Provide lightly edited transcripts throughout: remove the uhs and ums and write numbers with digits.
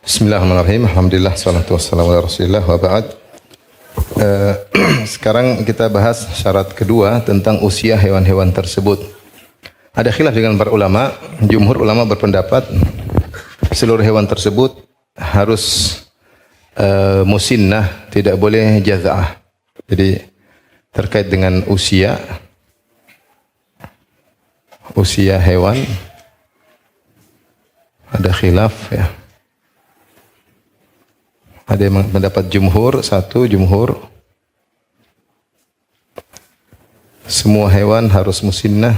Bismillahirrahmanirrahim. Alhamdulillah, salatu wassalamu ala rasulillah wa ba'd. Sekarang kita bahas syarat kedua tentang usia hewan-hewan tersebut. Ada khilaf dengan para ulama. Jumhur ulama berpendapat seluruh hewan tersebut harus musinnah, tidak boleh jaza'ah. Jadi terkait dengan usia hewan ada khilaf ya. Ada yang mendapat jumhur, semua hewan harus musinnah.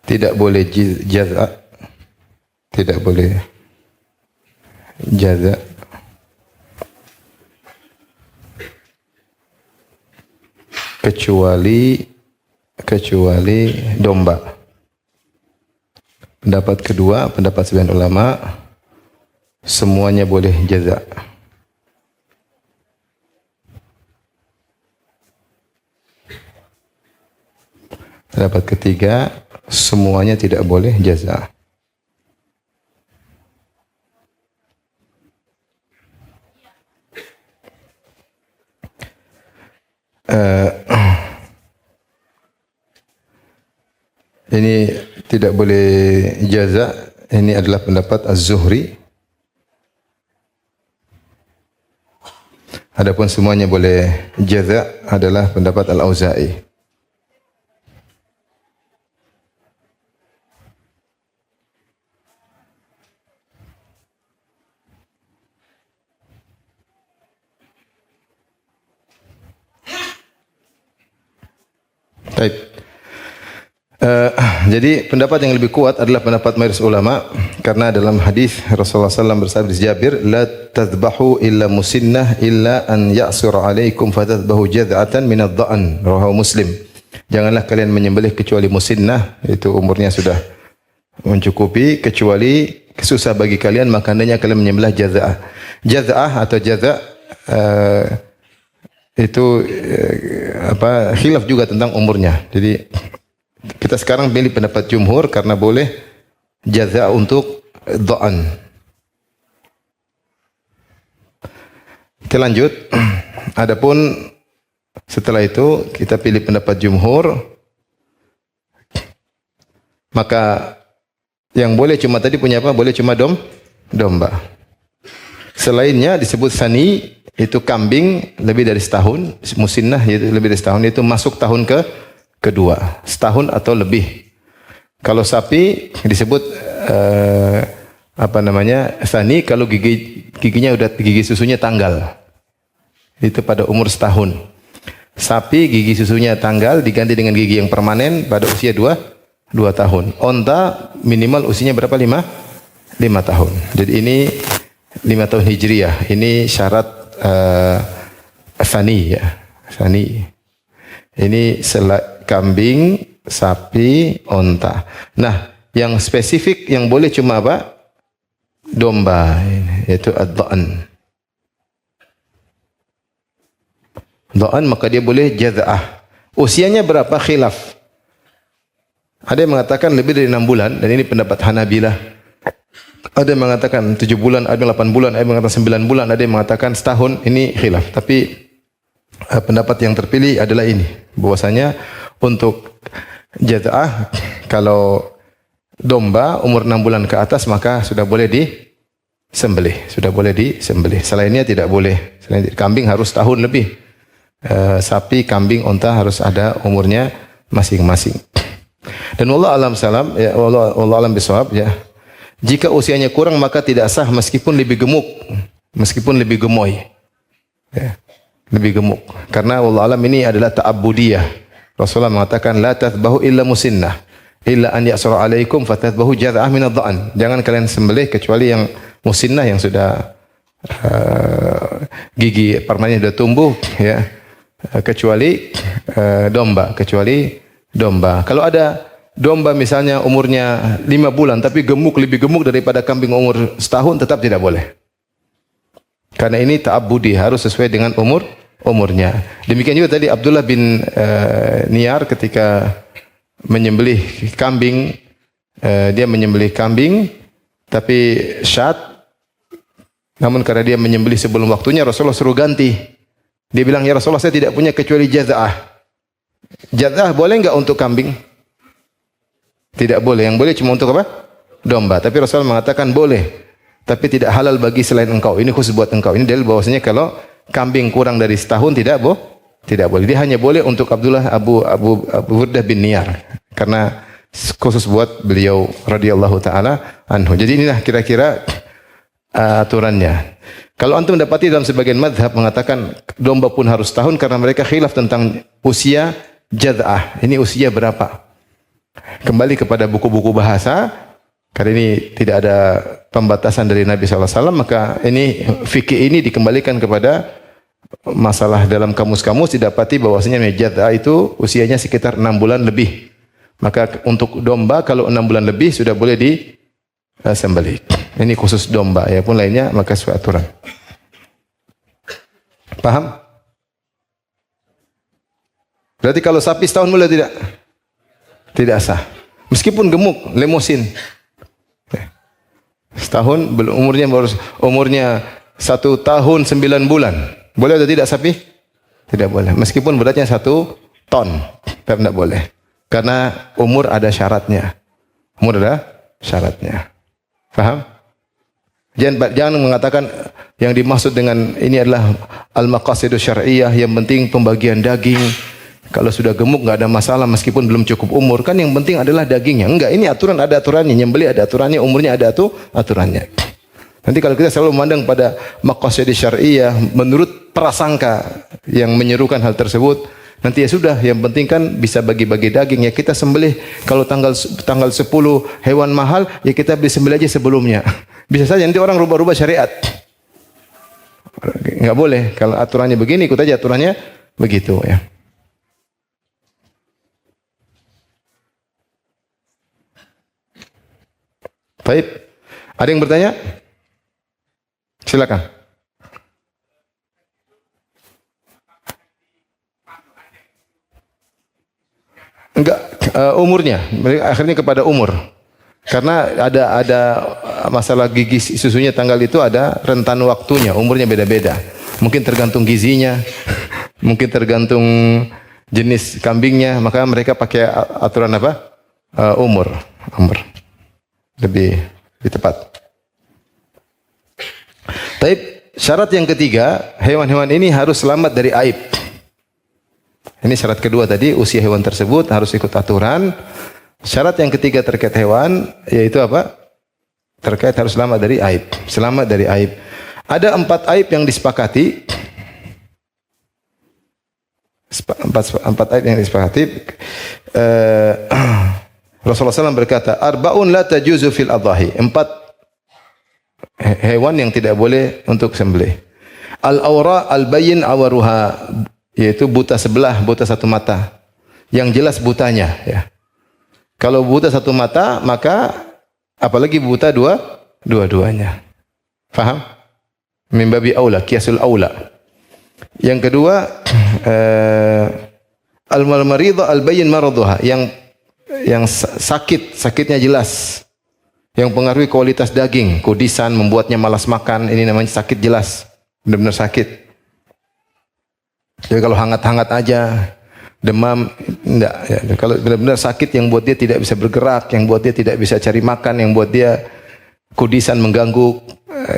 Tidak boleh jaza, tidak boleh jaza. Kecuali domba. Pendapat kedua, pendapat sebagian ulama, semuanya boleh jaza. Pendapat ketiga, semuanya tidak boleh jaza. Ini tidak boleh jaza. Ini adalah pendapat Az-Zuhri. Adapun semuanya boleh jaza adalah pendapat Al-Auza'i. Baik. Jadi pendapat yang lebih kuat adalah pendapat mayoritas ulama, karena dalam hadis Rasulullah SAW bersabda di Jabir, la tadbahu illa musinnah illa an ya'sura alaikum fatadbahu jaz'atan min ad-dha'n, rawahu Muslim. Janganlah kalian menyembelih kecuali musinnah, itu umurnya sudah mencukupi, kecuali susah bagi kalian maka hendaknya kalian menyembelih jaz'ah. Jaz'ah atau jaza' itu khilaf juga tentang umurnya. Jadi kita sekarang pilih pendapat jumhur karena boleh jaza untuk dha'an. Kita lanjut. Adapun setelah itu kita pilih pendapat jumhur, maka yang boleh cuma tadi punya apa? Boleh cuma domba. Selainnya disebut sani, itu kambing lebih dari setahun, musinnah yaitu lebih dari setahun, itu masuk tahun kedua, setahun atau lebih. Kalau sapi disebut sani kalau giginya udah gigi susunya tanggal. Itu pada umur setahun. Sapi gigi susunya tanggal diganti dengan gigi yang permanen pada usia 2 tahun. Onta minimal usianya berapa? 5 tahun. Jadi ini 5 tahun Hijriyah. Ini syarat sani ya. Sani. Ini kambing, sapi, onta. Nah, yang spesifik yang boleh cuma apa? Domba, yaitu ad-dha'n. Dha'n maka dia boleh jaza'ah. Usianya berapa? Khilaf. Ada yang mengatakan lebih dari 6 bulan, dan ini pendapat Hanabilah. Ada yang mengatakan 7 bulan, ada yang 8 bulan, ada yang mengatakan 9 bulan, ada yang mengatakan setahun. Ini khilaf. Tapi pendapat yang terpilih adalah ini, bahwasanya untuk jaza'ah kalau domba umur 6 bulan ke atas maka sudah boleh disembelih, Selainnya tidak boleh. Selain kambing harus tahun lebih. Sapi, kambing, onta harus ada umurnya masing-masing. Dan wallahu alam salam ya, wallahu alam bisawab ya. Jika usianya kurang maka tidak sah meskipun lebih gemuk, meskipun lebih gemoy. Ya. Lebih gemuk. Karena wallahu alam ini adalah ta'abbudiyah. Rasulullah mengatakan la tathbahu illa musinnah illa an ya'sura alaikum fatadbahu jaz'ah min ad-dha'n. Jangan kalian sembelih kecuali yang musinnah, yang sudah gigi permanen sudah tumbuh ya. Kecuali domba. Kalau ada domba misalnya umurnya 5 bulan tapi lebih gemuk daripada kambing umur setahun, tetap tidak boleh. Karena ini ta'abbudi, harus sesuai dengan umurnya. Demikian juga tadi Abdullah bin Niyar ketika menyembelih kambing, dia menyembelih kambing tapi syat, namun karena dia menyembelih sebelum waktunya, Rasulullah suruh ganti. Dia bilang, ya Rasulullah, saya tidak punya kecuali jaz'ah. Jaz'ah boleh enggak untuk kambing? Tidak boleh. Yang boleh cuma untuk apa? Domba. Tapi Rasulullah mengatakan boleh, tapi tidak halal bagi selain engkau. Ini khusus buat engkau. Ini dalil bahwasanya kalau kambing kurang dari setahun tidak boleh. Dia hanya boleh untuk Abdullah Abu Burdah bin Niyar, karena khusus buat beliau radhiyallahu taala anhu. Jadi inilah kira-kira aturannya. Kalau antum dapati dalam sebagian mazhab mengatakan domba pun harus tahun, karena mereka khilaf tentang usia jaz'ah. Ini usia berapa? Kembali kepada buku-buku bahasa, karena ini tidak ada pembatasan dari Nabi SAW, maka ini fikih ini dikembalikan kepada masalah dalam kamus-kamus, didapati bahwasanya jaz'ah itu usianya sekitar 6 bulan lebih. Maka untuk domba kalau 6 bulan lebih sudah boleh disembelih. Ini khusus domba, ya pun lainnya maka sesuai aturan. Paham? Berarti kalau sapi setahun boleh tidak? Tidak sah. Meskipun gemuk, lemosin. Setahun belum, umurnya 1 tahun 9 bulan. Boleh atau tidak sapi? Tidak boleh. Meskipun beratnya 1 ton, tetap tidak boleh. Karena umur ada syaratnya. Umur ada syaratnya. Paham? Jangan mengatakan yang dimaksud dengan ini adalah al-maqasidus syar'iyyah, yang penting pembagian daging. Kalau sudah gemuk enggak ada masalah meskipun belum cukup umur, kan yang penting adalah dagingnya. Enggak, ini aturan ada aturannya, nyembelih ada aturannya, umurnya ada aturannya. Nanti kalau kita selalu memandang pada maqasidus syar'iyyah menurut prasangka yang menyerukan hal tersebut, nanti ya sudah, yang penting kan bisa bagi-bagi daging, ya kita sembelih kalau tanggal 10 hewan mahal, ya kita beli sembelih aja sebelumnya. Bisa saja nanti orang rubah-rubah syariat. Enggak boleh. Kalau aturannya begini, ikut aja aturannya begitu, ya. Baik. Ada yang bertanya? Silakan. Enggak, umurnya. Akhirnya kepada umur. Karena ada masalah gigi susunya tanggal itu ada rentan waktunya, umurnya beda-beda. Mungkin tergantung gizinya, mungkin tergantung jenis kambingnya, maka mereka pakai aturan apa? Umur. Lebih tepat. Taib, syarat yang ketiga, hewan-hewan ini harus selamat dari aib. Ini syarat kedua tadi, usia hewan tersebut harus ikut aturan. Syarat yang ketiga terkait hewan, yaitu apa? Terkait harus selamat dari aib. Selamat dari aib. Ada 4 aib yang disepakati. 4 aib yang disepakati. Rasulullah SAW berkata, arba'un la tajuzu fil adhahi. 4 hewan yang tidak boleh untuk sembelih. Al-awra al-bayyin awaruha, yaitu buta sebelah, buta satu mata. Yang jelas butanya, ya. Kalau buta satu mata, maka apalagi buta dua-duanya. Faham? Min babi aula, qiyasul aula. Yang kedua, al-maridha al-bayyin maraduha, yang sakitnya jelas. Yang pengaruhi kualitas daging, kudisan, membuatnya malas makan, ini namanya sakit jelas. Benar-benar sakit. Jadi kalau hangat-hangat aja, demam, enggak. Ya, kalau benar-benar sakit yang buat dia tidak bisa bergerak, yang buat dia tidak bisa cari makan, yang buat dia kudisan mengganggu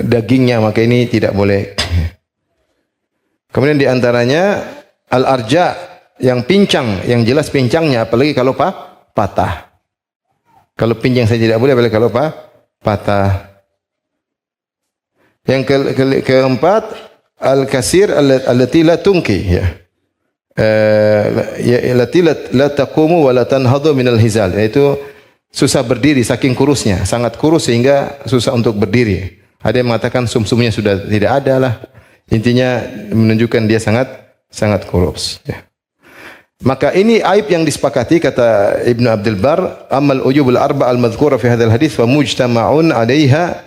dagingnya, maka ini tidak boleh. Kemudian diantaranya al-arja, yang pincang, yang jelas pincangnya, apalagi kalau patah. Kalau pincang saya tidak boleh, apalagi kalau patah. Yang keempat, al-kasir allati la tunki, ya. Allati la taqumu wa la tanhadu min al-hizal, yaitu susah berdiri saking kurusnya, sangat kurus sehingga susah untuk berdiri. Ada yang mengatakan sumsumnya sudah tidak ada lah. Intinya menunjukkan dia sangat kurus, ya. Maka ini aib yang disepakati, kata Ibnu Abdul Bar, amal ujubul arba al-madhkura fi hadzal hadis fa mujtama'un 'alaiha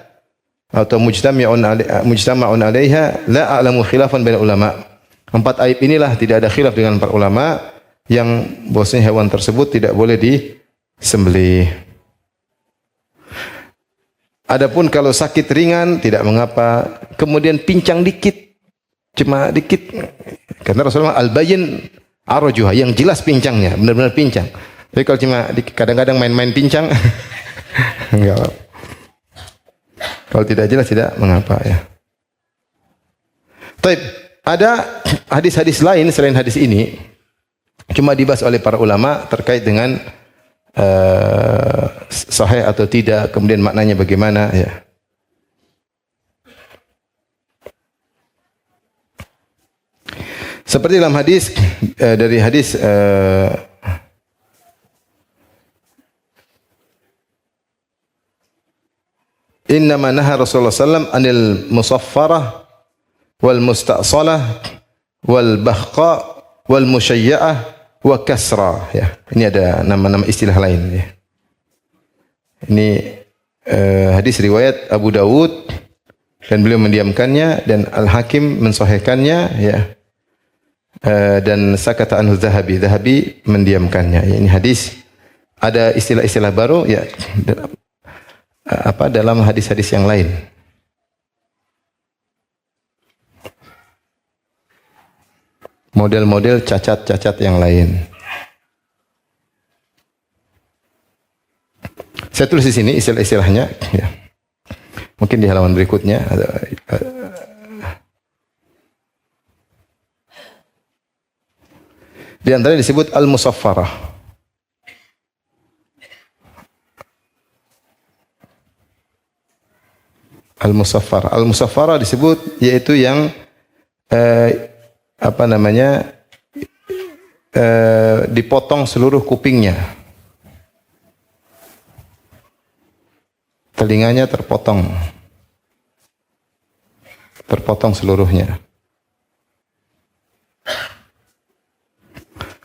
atau mujtama'un 'alaiha la a'lamu khilafan bain ulama. 4 aib inilah tidak ada khilaf dengan para ulama yang bahwasanya hewan tersebut tidak boleh sembelih. Adapun kalau sakit ringan tidak mengapa, kemudian pincang dikit, cuma dikit. Karena Rasulullah al-bayyin arjuha, yang jelas pincangnya, benar-benar pincang. Tapi kalau cuma kadang-kadang main-main pincang, enggak apa. Kalau tidak jelas tidak mengapa ya. Taib, ada hadis-hadis lain selain hadis ini, cuma dibahas oleh para ulama terkait dengan sahih atau tidak, kemudian maknanya bagaimana ya. Seperti dalam hadis dari hadis innama naha Rasulullah sallam anil musaffarah wal musta'salah wal bahqa wal musyayya'ah wa kasra ya. Ini ada nama-nama istilah lain ya. Ini hadis riwayat Abu Dawud dan beliau mendiamkannya, dan Al-Hakim mensahihkannya ya. Dan sakata anhu Zahabi mendiamkannya. Ya, ini hadis ada istilah-istilah baru ya dalam hadis-hadis yang lain. Model-model cacat-cacat yang lain. Saya tulis di sini istilah-istilahnya ya. Mungkin di halaman berikutnya ada di antara disebut al-musaffarah. Al-musaffarah. Al-musaffarah disebut yaitu yang dipotong seluruh kupingnya. Telinganya terpotong. Terpotong seluruhnya.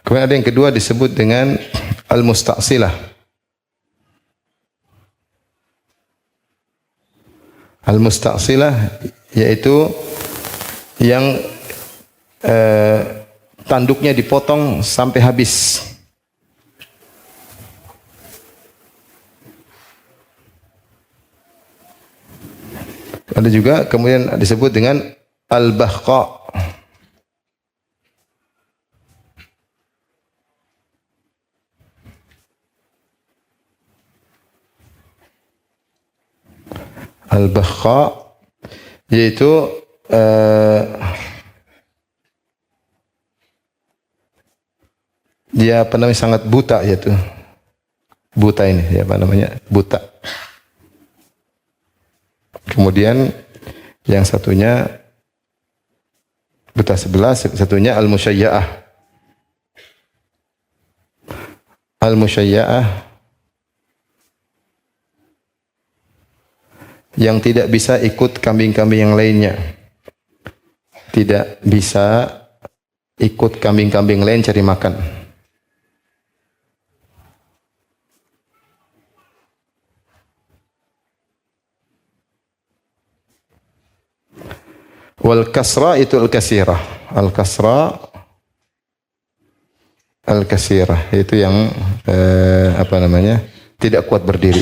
Kemudian ada yang kedua disebut dengan al-musta'silah. Al-musta'silah yaitu yang tanduknya dipotong sampai habis. Ada juga kemudian disebut dengan al-bahqa. Al-bahqa yaitu dia sangat buta, yaitu buta ini ya buta. Kemudian yang satunya buta sebelah, satunya al-musyayya'ah. Al-musyayya'ah yang tidak bisa ikut kambing-kambing yang lainnya. Tidak bisa ikut kambing-kambing lain cari makan. Wal kasra itu al-kasirah. Al-kasra al-kasirah itu yang tidak kuat berdiri.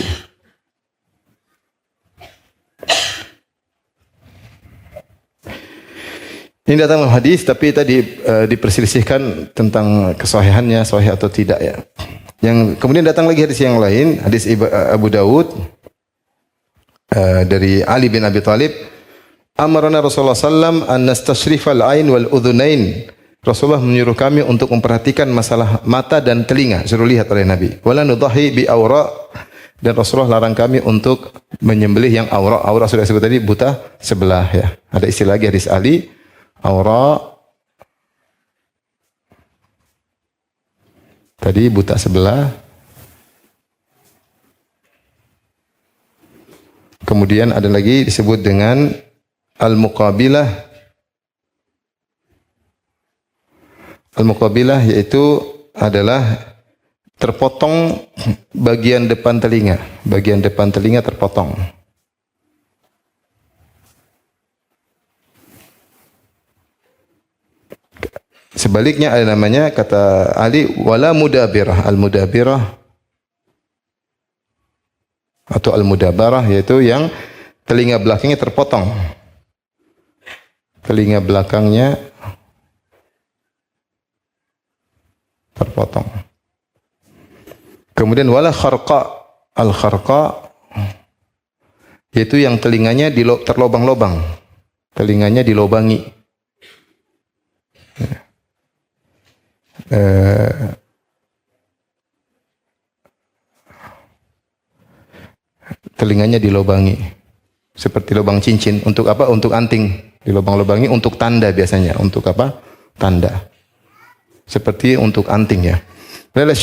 Ini datang dalam hadis, tapi tadi diperselisihkan tentang kesahihannya, sahih atau tidak ya. Yang kemudian datang lagi hadis yang lain, hadis Abu Dawud dari Ali bin Abi Thalib, amarana Rasulullah sallam an nastashrifal ain wal udhunain. Rasulullah menyuruh kami untuk memperhatikan masalah mata dan telinga, suruh lihat oleh Nabi. Wala nudahi bi awra, dan Rasulullah larang kami untuk menyembelih yang awra. Awra sudah disebut tadi, buta sebelah ya. Ada istilah lagi hadis Ali, awra tadi buta sebelah. Kemudian ada lagi disebut dengan al-muqabilah. Al-muqabilah yaitu adalah terpotong bagian depan telinga. Bagian depan telinga terpotong. Sebaliknya ada namanya, kata Ali, wala mudabirah. Al-mudabirah atau al-mudabarah, yaitu yang telinga belakangnya terpotong. Telinga belakangnya terpotong. Kemudian wala kharqa, al-kharqa yaitu yang telinganya terlobang-lobang. Telinganya dilobangi. Telinganya dilobangi. Seperti lubang cincin. Untuk apa? Untuk anting. Dilobang-lobangi untuk tanda biasanya. Untuk apa? Tanda. Seperti untuk anting ya. Lalu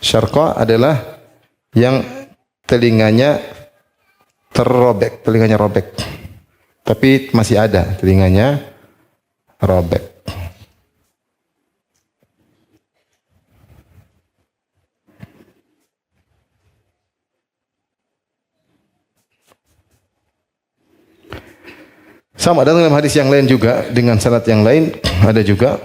syarqa adalah yang telinganya terrobek, telinganya robek. Tapi masih ada telinganya robek. Sama ada dalam hadis yang lain juga dengan sanad yang lain ada juga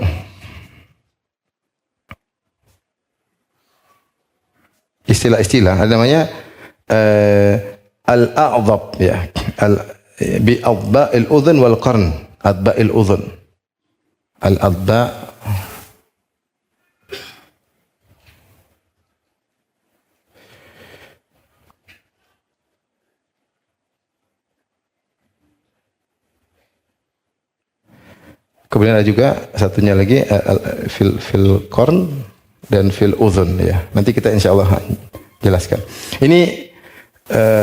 istilah-istilah ada namanya al-a'dhab ya bi adba'il udhun wal qarn adba'il udhun al-adba kemudian ada juga satunya lagi fil qarn dan fil udhun ya. Nanti kita insyaallah jelaskan. Ini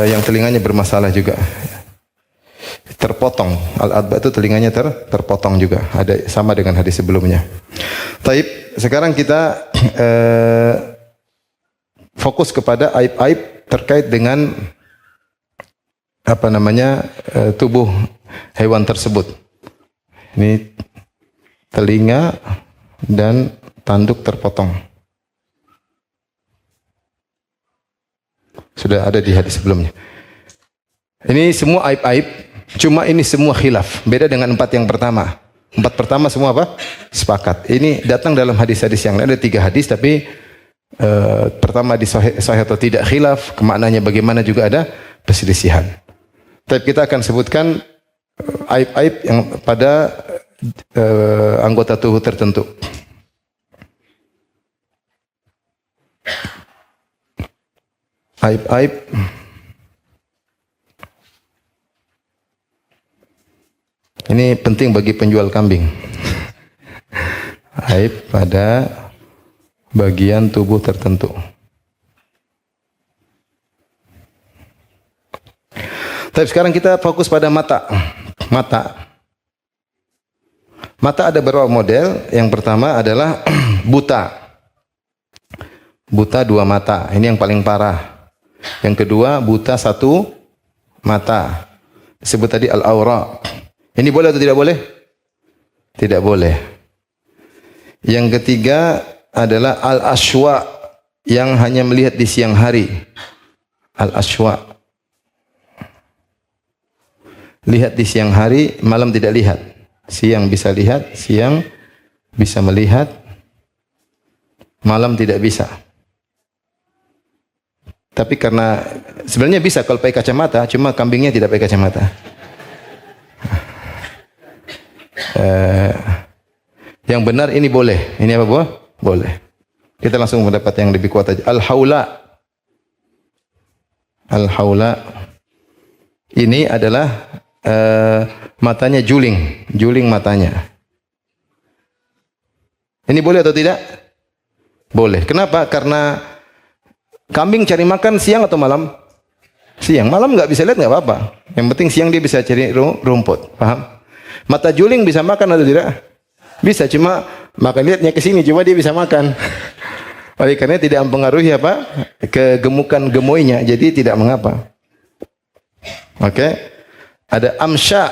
yang telinganya bermasalah juga. Terpotong. Al-adba itu telinganya terpotong juga. Ada sama dengan hadis sebelumnya. Taib, sekarang kita fokus kepada aib-aib terkait dengan apa namanya tubuh hewan tersebut. Ini telinga dan tanduk terpotong. Sudah ada di hadis sebelumnya. Ini semua aib-aib, cuma ini semua khilaf. Beda dengan 4 yang pertama. 4 pertama semua apa? Sepakat. Ini datang dalam hadis-hadis yang lain. Ada 3 hadis, tapi pertama di sahih atau tidak khilaf. Kemaknanya bagaimana juga ada perselisihan. Tapi kita akan sebutkan aib-aib yang pada anggota tubuh tertentu. Aib-aib ini penting bagi penjual kambing. Aib pada bagian tubuh tertentu. Tapi sekarang kita fokus pada mata. Mata ada beberapa model. Yang pertama adalah buta. Buta 2 mata. Ini yang paling parah. Yang kedua, buta 1 mata. Disebut tadi al-aura. Ini boleh atau tidak boleh? Tidak boleh. Yang ketiga adalah al-ashwa, yang hanya melihat di siang hari. Al-ashwa. Lihat di siang hari, malam tidak lihat. Siang bisa lihat, siang bisa melihat, malam tidak bisa. Tapi karena sebenarnya bisa kalau pakai kacamata, cuma kambingnya tidak pakai kacamata. Yang benar ini boleh. Ini apa buah? Boleh. Kita langsung mendapat yang lebih kuat aja. Al-haula. Al-haula. Ini adalah matanya juling. Juling matanya. Ini boleh atau tidak? Boleh. Kenapa? Karena kambing cari makan siang atau malam? Siang. Malam nggak bisa lihat nggak apa-apa. Yang penting siang dia bisa cari rumput. Paham? Mata juling bisa makan atau tidak? Bisa. Cuma makan lihatnya ke sini. Cuma dia bisa makan. Oleh karena tidak mempengaruhi apa? Kegemukan gemoynya. Jadi tidak mengapa. Oke. Ada amsya.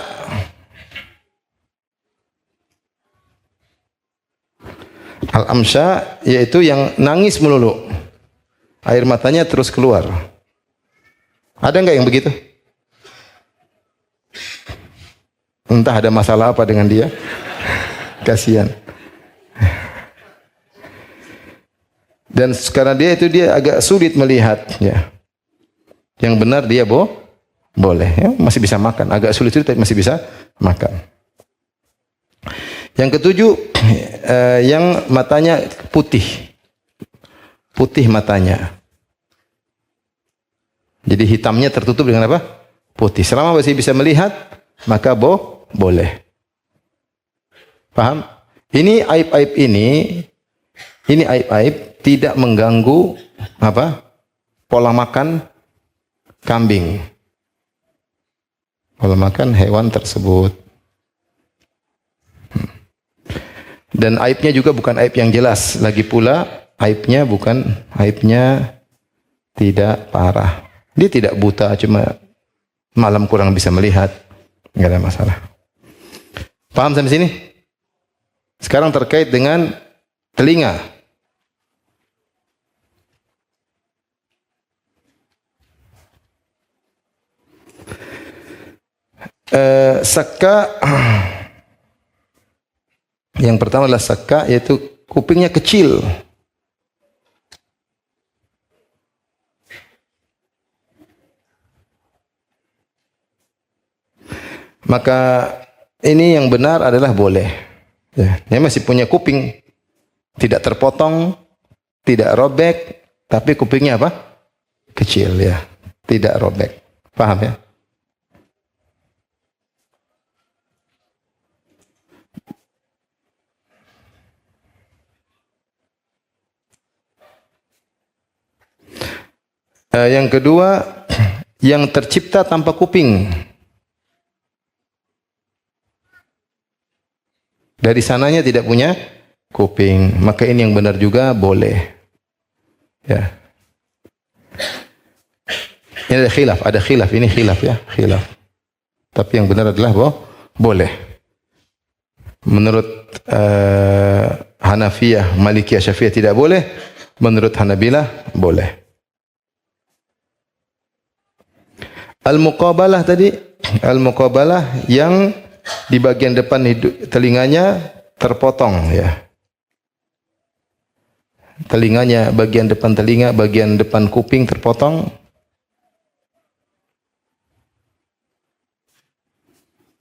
Al-amsya yaitu yang nangis melulu. Air matanya terus keluar. Ada enggak yang begitu? Entah ada masalah apa dengan dia. Kasihan. Dan karena dia agak sulit melihat, ya. Yang benar dia boleh, ya, masih bisa makan. Agak sulit tapi masih bisa makan. Yang ketujuh, yang matanya putih. Putih matanya. Jadi hitamnya tertutup dengan apa? Putih. Selama masih bisa melihat, maka boleh. Paham? Ini aib-aib ini aib-aib tidak mengganggu apa? Pola makan kambing. Pola makan hewan tersebut. Dan aibnya juga bukan aib yang jelas. Lagi pula aibnya tidak parah. Dia tidak buta, cuma malam kurang bisa melihat. Enggak ada masalah. Paham sampai sini? Sekarang terkait dengan telinga. Saka yang pertama adalah saka, yaitu kupingnya kecil. Maka ini yang benar adalah boleh. Ya, dia masih punya kuping, tidak terpotong, tidak robek, tapi kupingnya apa? Kecil, ya, tidak robek. Paham ya? Yang kedua, yang tercipta tanpa kuping. Dari sananya tidak punya kuping, maka ini yang benar juga boleh. Ya. Ini ada khilaf, ini khilaf ya, khilaf. Tapi yang benar adalah boleh. Menurut Hanafiyah, Malikiyah, Syafi'iyah tidak boleh. Menurut Hanabilah boleh. Al-muqabalah tadi, al-muqabalah yang di bagian depan telinganya terpotong, ya. Telinganya, bagian depan telinga, bagian depan kuping terpotong.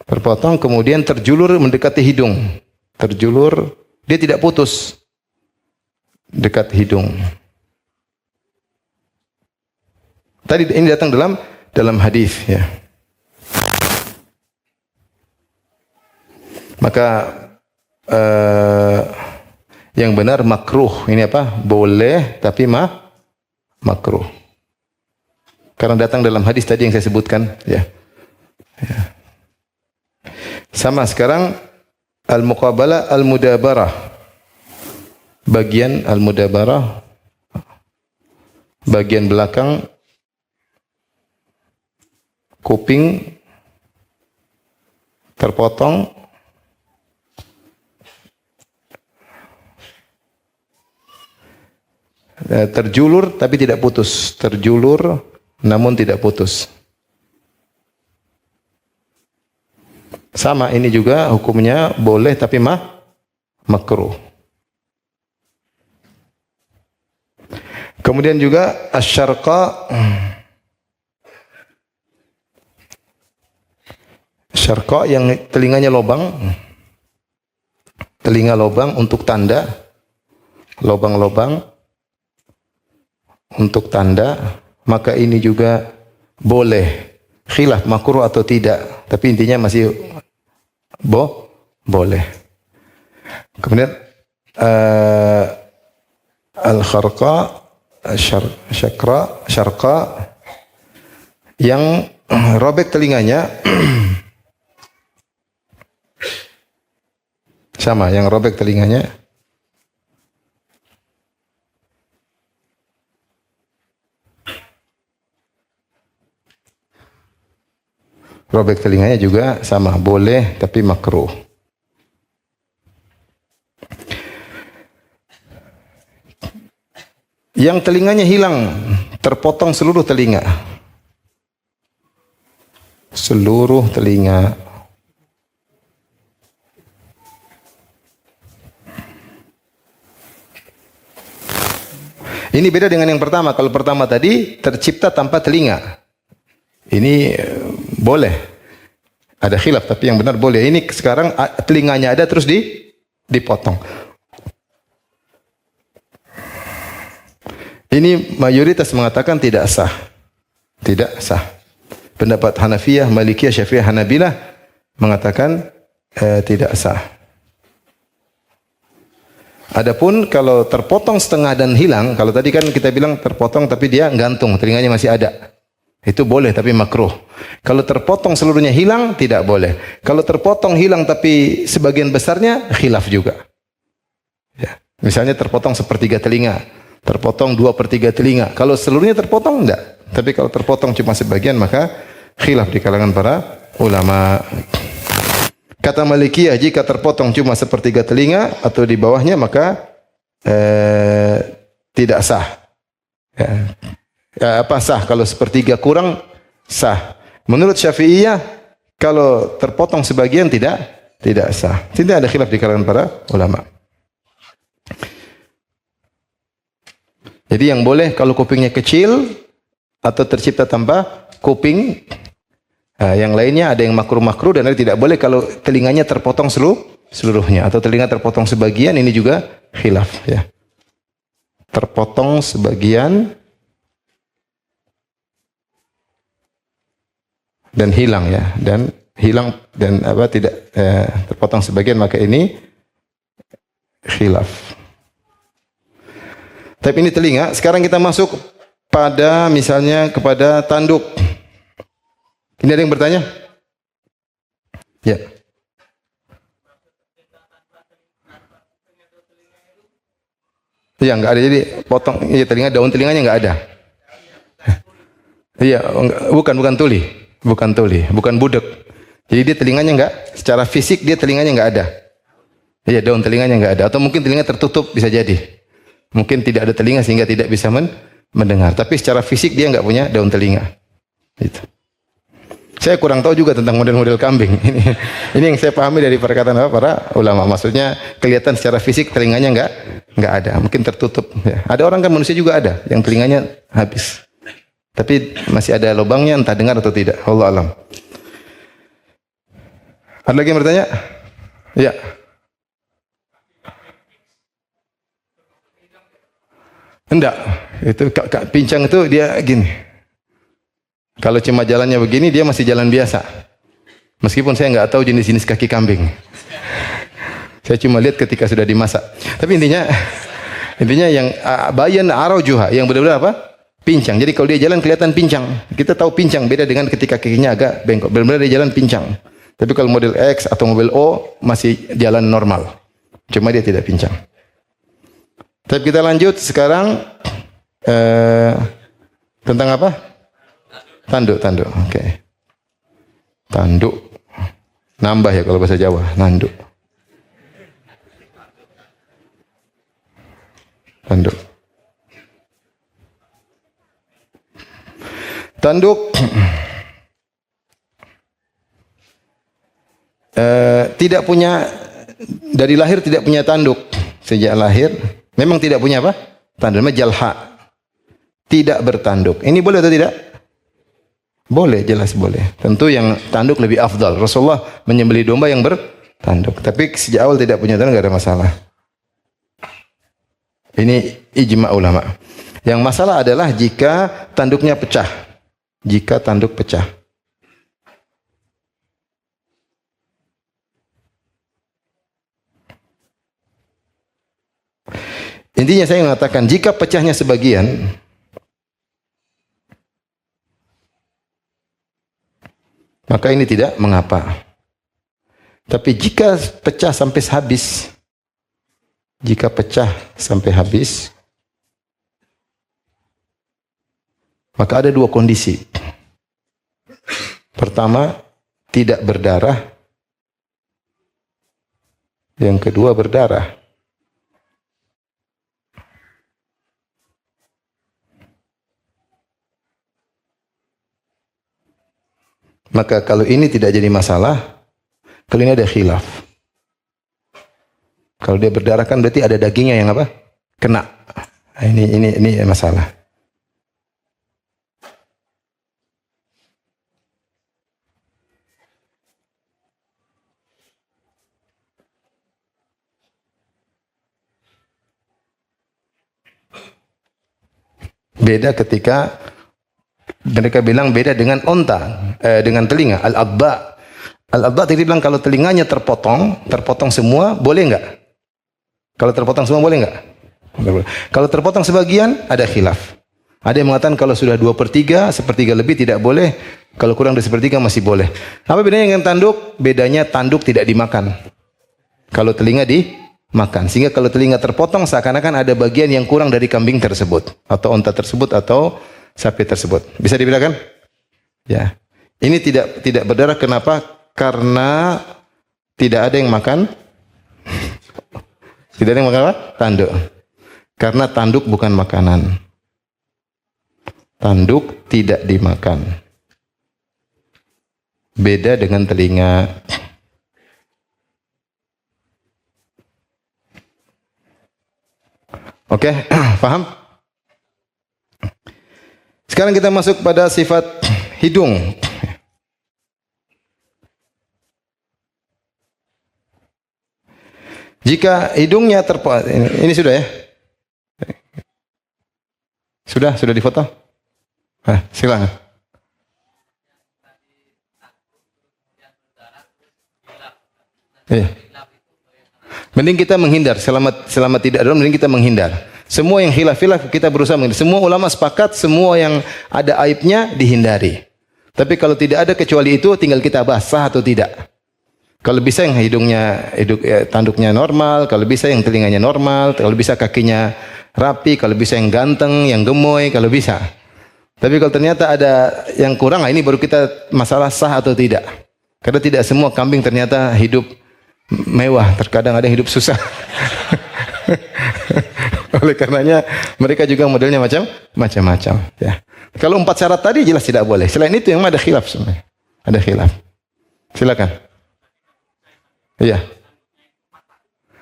Terpotong kemudian terjulur mendekati hidung. Terjulur, dia tidak putus dekat hidung. Tadi ini datang dalam hadis, ya. Maka yang benar makruh. Ini apa? Boleh tapi makruh. Karena datang dalam hadis tadi yang saya sebutkan, ya. Ya. Sama sekarang al-muqabalah al-mudabarah. Bagian al-mudabarah, bagian belakang kuping terpotong, terjulur tapi tidak putus. Terjulur namun tidak putus. Sama, ini juga hukumnya boleh tapi makruh. Kemudian juga asyarqa. Syarqa yang telinganya lobang. Telinga lobang untuk tanda. Lobang-lobang untuk tanda. Maka ini juga boleh. Khilaf makruh atau tidak. Tapi intinya masih boleh. Kemudian al-kharqa, syarqa yang robek telinganya. Sama, yang robek telinganya. Robek telinganya juga sama, boleh tapi makruh. Yang telinganya hilang, terpotong seluruh telinga. Seluruh telinga. Ini beda dengan yang pertama. Kalau pertama tadi tercipta tanpa telinga. Ini boleh. Ada khilaf, tapi yang benar boleh. Ini sekarang telinganya ada terus dipotong. Ini mayoritas mengatakan tidak sah. Tidak sah. Pendapat Hanafiyah, Malikiyah, Syafi'iyah, Hanabilah mengatakan tidak sah. Adapun kalau terpotong setengah dan hilang, kalau tadi kan kita bilang terpotong tapi dia gantung, telinganya masih ada. Itu boleh tapi makruh. Kalau terpotong seluruhnya hilang, tidak boleh. Kalau terpotong hilang tapi sebagian besarnya, khilaf juga. Ya. Misalnya terpotong sepertiga telinga, terpotong 2/3 telinga. Kalau seluruhnya terpotong, enggak. Tapi kalau terpotong cuma sebagian, maka khilaf di kalangan para ulama. Kata Malikiyah, jika terpotong cuma sepertiga telinga atau di bawahnya, maka tidak sah. Ya. Apa sah? Kalau sepertiga kurang, sah. Menurut Syafi'iyah, kalau terpotong sebagian tidak sah. Tidak ada khilaf di kalangan para ulama. Jadi yang boleh kalau kupingnya kecil atau tercipta tanpa kuping. Yang lainnya ada yang makruh-makruh dan ada tidak boleh kalau telinganya terpotong seluruhnya atau telinga terpotong sebagian, ini juga khilaf ya. Terpotong sebagian dan hilang ya, dan hilang dan tidak terpotong sebagian, maka ini khilaf. Tapi ini telinga. Sekarang kita masuk pada misalnya kepada tanduk. Ini ada yang bertanya? Ya. Iya, enggak ada. Jadi potong telinga, daun telinganya enggak ada. Iya, bukan tuli. Bukan tuli, bukan budek. Jadi dia telinganya enggak, secara fisik dia telinganya enggak ada. Iya, daun telinganya enggak ada. Atau mungkin telinga tertutup, bisa jadi. Mungkin tidak ada telinga sehingga tidak bisa mendengar. Tapi secara fisik dia enggak punya daun telinga. Itu. Saya kurang tahu juga tentang model-model kambing. Ini yang saya pahami dari perkataan para ulama. Maksudnya kelihatan secara fisik telinganya enggak ada. Mungkin tertutup. Ya. Ada orang kan manusia juga ada yang telinganya habis. Tapi masih ada lubangnya, entah dengar atau tidak. Wallahu alam. Ada lagi yang bertanya? Ya. Enggak. Itu pincang itu dia gini. Kalau cuma jalannya begini, dia masih jalan biasa. Meskipun saya nggak tahu jenis-jenis kaki kambing. Saya cuma lihat ketika sudah dimasak. Tapi intinya yang bayan araujuha, yang benar-benar apa? Pincang. Jadi kalau dia jalan kelihatan pincang. Kita tahu pincang beda dengan ketika kakinya agak bengkok. Benar-benar dia jalan pincang. Tapi kalau model X atau model O masih jalan normal. Cuma dia tidak pincang. Tapi kita lanjut sekarang tentang apa? Tanduk. Oke. Tanduk. Nambah ya kalau bahasa Jawa, nanduk. Tanduk. Tanduk tidak punya, dari lahir tidak punya tanduk. Sejak lahir memang tidak punya apa? Tanduk, namanya jalha. Tidak bertanduk. Ini boleh atau tidak? Boleh, jelas boleh. Tentu yang tanduk lebih afdal. Rasulullah menyembelih domba yang bertanduk. Tapi sejak awal tidak punya tanduk, tidak ada masalah. Ini ijma ulama. Yang masalah adalah jika tanduknya pecah. Jika tanduk pecah. Intinya saya mengatakan jika pecahnya sebagian, maka ini tidak mengapa. Tapi jika pecah sampai habis, maka ada dua kondisi. Pertama, tidak berdarah. Yang kedua, berdarah. Maka kalau ini tidak jadi masalah, kalau ini ada khilaf. Kalau dia berdarah kan berarti ada dagingnya yang apa? Kena. Ini masalah. Beda ketika mereka bilang beda dengan onta, dengan telinga. Al-adba. Al-adba tadi bilang kalau telinganya terpotong semua, boleh enggak? Kalau terpotong semua boleh enggak? Kalau terpotong sebagian, ada khilaf. Ada yang mengatakan kalau sudah 2/3, sepertiga lebih tidak boleh. Kalau kurang dari sepertiga masih boleh. Apa bedanya dengan tanduk? Bedanya tanduk tidak dimakan. Kalau telinga dimakan. Sehingga kalau telinga terpotong, seakan-akan ada bagian yang kurang dari kambing tersebut. Atau onta tersebut, atau sapi tersebut. Bisa dibedakan? Ya. Ini tidak berdarah. Kenapa? Karena tidak ada yang makan. Tidak ada yang makan apa? Tanduk. Karena tanduk bukan makanan. Tanduk tidak dimakan. Beda dengan telinga. Oke, paham? Sekarang kita masuk pada sifat hidung. Jika hidungnya terpotong, ini sudah ya? Sudah difoto? Silakan. Iya. Mending kita menghindar, selama tidak ada, mending kita menghindar. Semua yang khilaf-khilaf kita berusaha menghindar. Semua ulama sepakat, semua yang ada aibnya dihindari. Tapi kalau tidak ada kecuali itu, tinggal kita bahas sah atau tidak. Kalau bisa yang tanduknya normal, kalau bisa yang telinganya normal, kalau bisa kakinya rapi, kalau bisa yang ganteng, yang gemoy, kalau bisa. Tapi kalau ternyata ada yang kurang, ini baru kita masalah sah atau tidak. Karena tidak semua kambing ternyata hidup mewah, terkadang ada yang hidup susah. Oleh karenanya mereka juga modelnya macam-macam. Ya. Kalau 4 syarat tadi jelas tidak boleh. Selain itu yang ada khilaf sebenarnya. Ada khilaf. Silakan. Iya.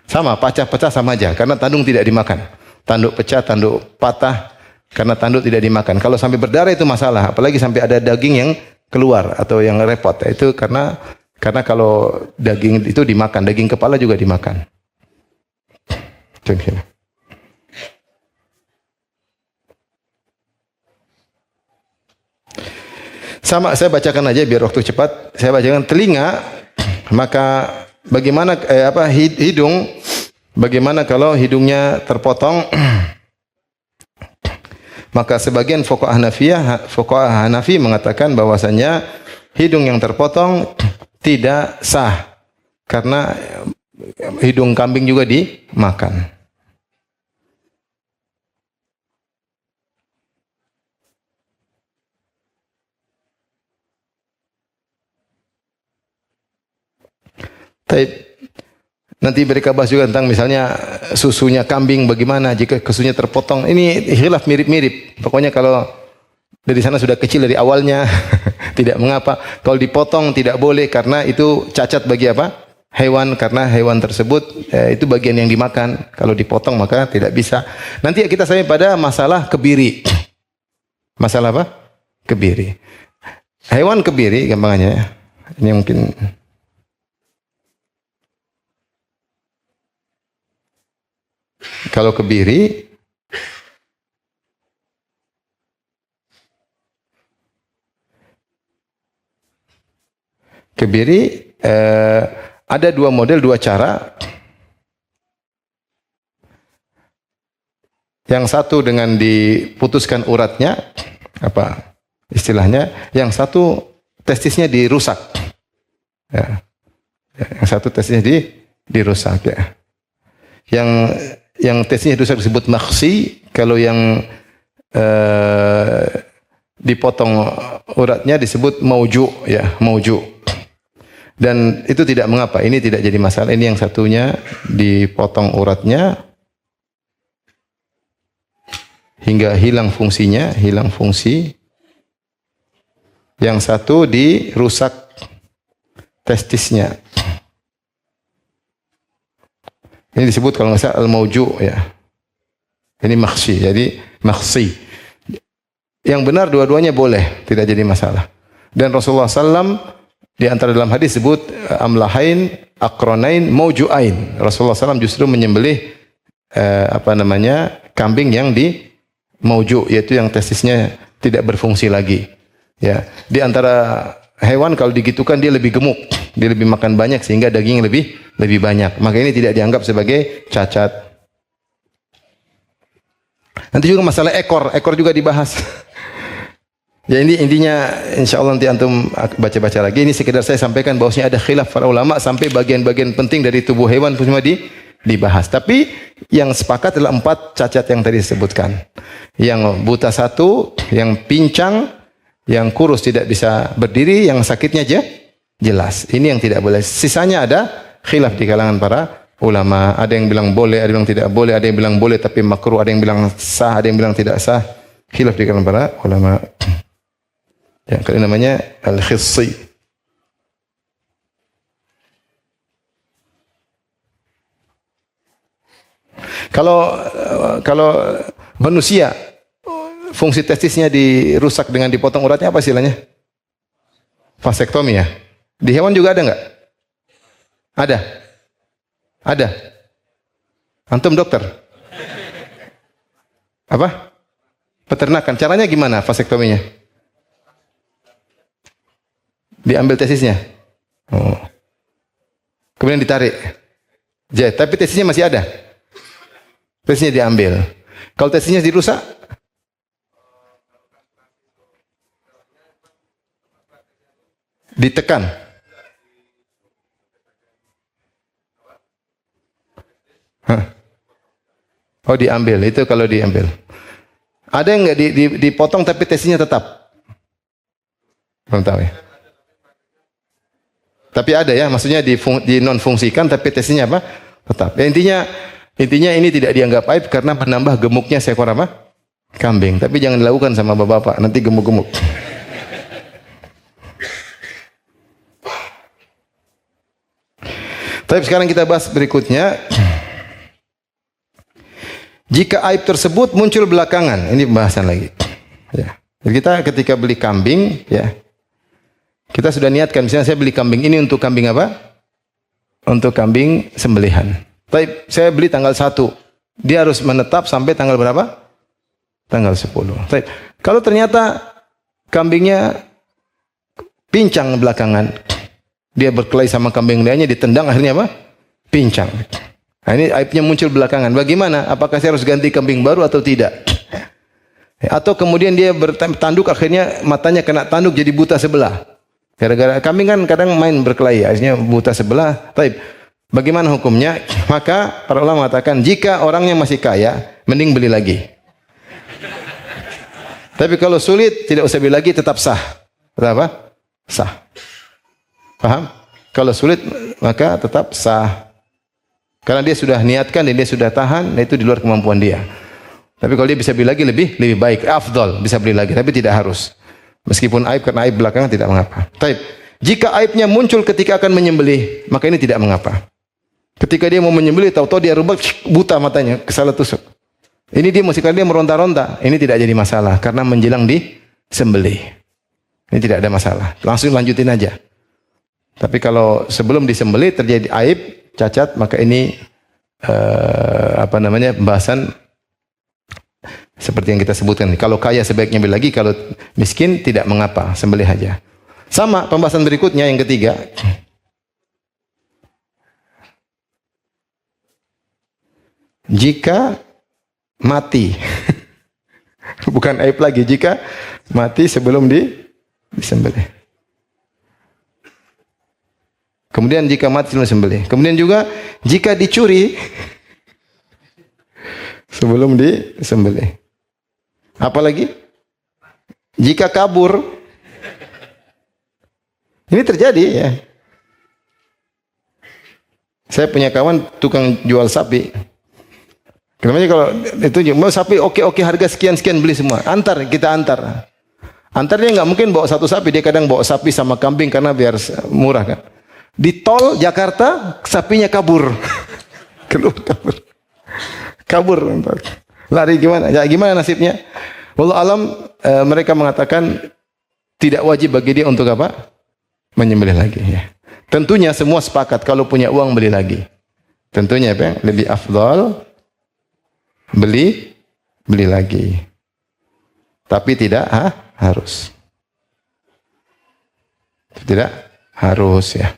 Sama, pecah-pecah sama aja. Karena tanduk tidak dimakan. Tanduk pecah, tanduk patah. Karena tanduk tidak dimakan. Kalau sampai berdarah itu masalah. Apalagi sampai ada daging yang keluar atau yang repot. Itu karena kalau daging itu dimakan. Daging kepala juga dimakan. Contohnya. Sama, saya bacakan aja biar waktu cepat. Saya bacakan telinga, maka bagaimana hidung? Bagaimana kalau hidungnya terpotong? Maka sebagian fuqaha Hanafi mengatakan bahwasanya hidung yang terpotong tidak sah karena hidung kambing juga dimakan. Nanti mereka bahas juga tentang misalnya susunya kambing bagaimana jika susunya terpotong. Ini khilaf mirip-mirip. Pokoknya kalau dari sana sudah kecil dari awalnya tidak mengapa. Kalau dipotong tidak boleh karena itu cacat bagi apa? Hewan, karena hewan tersebut itu bagian yang dimakan. Kalau dipotong maka tidak bisa. Nanti kita sampai pada masalah kebiri. Masalah apa? Kebiri. Hewan kebiri gampangannya. Ini mungkin kalau kebiri ada 2 model, 2 cara. Yang satu dengan diputuskan uratnya, apa istilahnya? Yang satu testisnya dirusak. Ya. Yang satu testisnya dirusak ya. Yang testisnya dirusak disebut makhsi. Kalau yang dipotong uratnya disebut mauju ya, mauju. Dan itu tidak mengapa, ini tidak jadi masalah. Ini yang satunya dipotong uratnya hingga hilang fungsinya, hilang fungsi. Yang satu dirusak testisnya. Ini disebut kalau nggak salah al-mauju ya. Ini makhsi. Jadi makhsi. Yang benar dua-duanya boleh, tidak jadi masalah. Dan Rasulullah SAW di antara dalam hadis sebut amlahain, akronain, maujuain. Rasulullah SAW justru menyembelih kambing yang di mauju, yaitu yang testisnya tidak berfungsi lagi. Ya, di antara hewan kalau digitukan dia lebih gemuk, dia lebih makan banyak sehingga daging lebih banyak. Maka ini tidak dianggap sebagai cacat. Nanti juga masalah ekor juga dibahas. Ya ini intinya insyaallah nanti antum baca-baca lagi. Ini sekedar saya sampaikan bahwasanya ada khilaf para ulama sampai bagian-bagian penting dari tubuh hewan pun semua dibahas. Tapi yang sepakat adalah 4 cacat yang tadi disebutkan. Yang buta 1, yang pincang, yang kurus tidak bisa berdiri, yang sakitnya aja jelas. Ini yang tidak boleh. Sisanya ada khilaf di kalangan para ulama. Ada yang bilang boleh, ada yang bilang tidak boleh, ada yang bilang boleh tapi makruh, ada yang bilang sah, ada yang bilang tidak sah. Khilaf di kalangan para ulama. Yang kali namanya al-khissi. Kalau manusia fungsi testisnya dirusak dengan dipotong uratnya apa istilahnya? Vasektomi ya. Di hewan juga ada enggak? Ada. Ada. Antum dokter? Apa? Peternakan. Caranya gimana vasektominya? Diambil tesisnya. Oh. Kemudian ditarik. Tapi tesisnya masih ada. Tesisnya diambil. Kalau tesisnya dirusak, ditekan. Oh diambil, itu kalau diambil. Ada yang enggak dipotong tapi tesisnya tetap? Belum tahu ya. Tapi ada ya, maksudnya di non fungsikan tapi tesisnya apa? Tetap. Ya, intinya ini tidak dianggap aib karena menambah gemuknya seekor apa? Kambing. Tapi jangan dilakukan sama bapak-bapak, nanti gemuk-gemuk. Tapi sekarang kita bahas berikutnya. Jika aib tersebut muncul belakangan, ini pembahasan lagi. Ya. Kita ketika beli kambing, ya. Kita sudah niatkan, misalnya saya beli kambing ini untuk kambing apa? Untuk kambing sembelihan. Tapi saya beli tanggal 1. Dia harus menetap sampai tanggal berapa? Tanggal 10. Tapi kalau ternyata kambingnya pincang belakangan, dia berkelahi sama kambing lainnya, ditendang akhirnya apa? Pincang. Nah, ini aibnya muncul belakangan. Bagaimana? Apakah saya harus ganti kambing baru atau tidak? Atau kemudian dia bertanduk akhirnya matanya kena tanduk jadi buta sebelah. Gara-gara kambing kan kadang main berkelahi, akhirnya buta sebelah. Taib. Bagaimana hukumnya? Maka para ulama mengatakan jika orangnya masih kaya, mending beli lagi. Tapi kalau sulit, tidak usah beli lagi, tetap sah. Tetap apa? Sah. Paham? Kalau sulit, maka tetap sah. Karena dia sudah niatkan dan dia sudah tahan, dan itu di luar kemampuan dia. Tapi kalau dia bisa beli lagi, lebih baik. Afdal, bisa beli lagi, tapi tidak harus. Meskipun aib, karena aib belakangan tidak mengapa. Taib. Jika aibnya muncul ketika akan menyembelih, maka ini tidak mengapa. Ketika dia mau menyembelih, tahu-tahu dia rubak, buta matanya, kesalah tusuk. Ini dia musikal dia meronta-ronta. Ini tidak jadi masalah, karena menjelang disembelih. Ini tidak ada masalah. Langsung lanjutin aja. Tapi kalau sebelum disembelih terjadi aib, cacat, maka ini pembahasan seperti yang kita sebutkan. Kalau kaya sebaiknya beli lagi, kalau miskin tidak mengapa, sembelih aja. Sama pembahasan berikutnya yang ketiga. Jika mati. Bukan aib lagi, jika mati sebelum disembelih. Kemudian jika mati sebelum disembelih. Kemudian juga jika dicuri sebelum disembelih. Apalagi jika kabur. Ini terjadi ya. Saya punya kawan tukang jual sapi. Kenapa kalau itu mau sapi oke harga sekian beli semua. Kita antar. Antarnya nggak mungkin bawa satu sapi, dia kadang bawa sapi sama kambing karena biar murah kan. Di tol Jakarta sapinya kabur. Keluar kabur. Lari gimana? Ya gimana nasibnya? Wallahu alam, mereka mengatakan tidak wajib bagi dia untuk apa? Menyembelih lagi ya. Tentunya semua sepakat kalau punya uang beli lagi. Tentunya apa? Lebih afdal beli lagi. Tapi tidak harus. Tidak harus ya.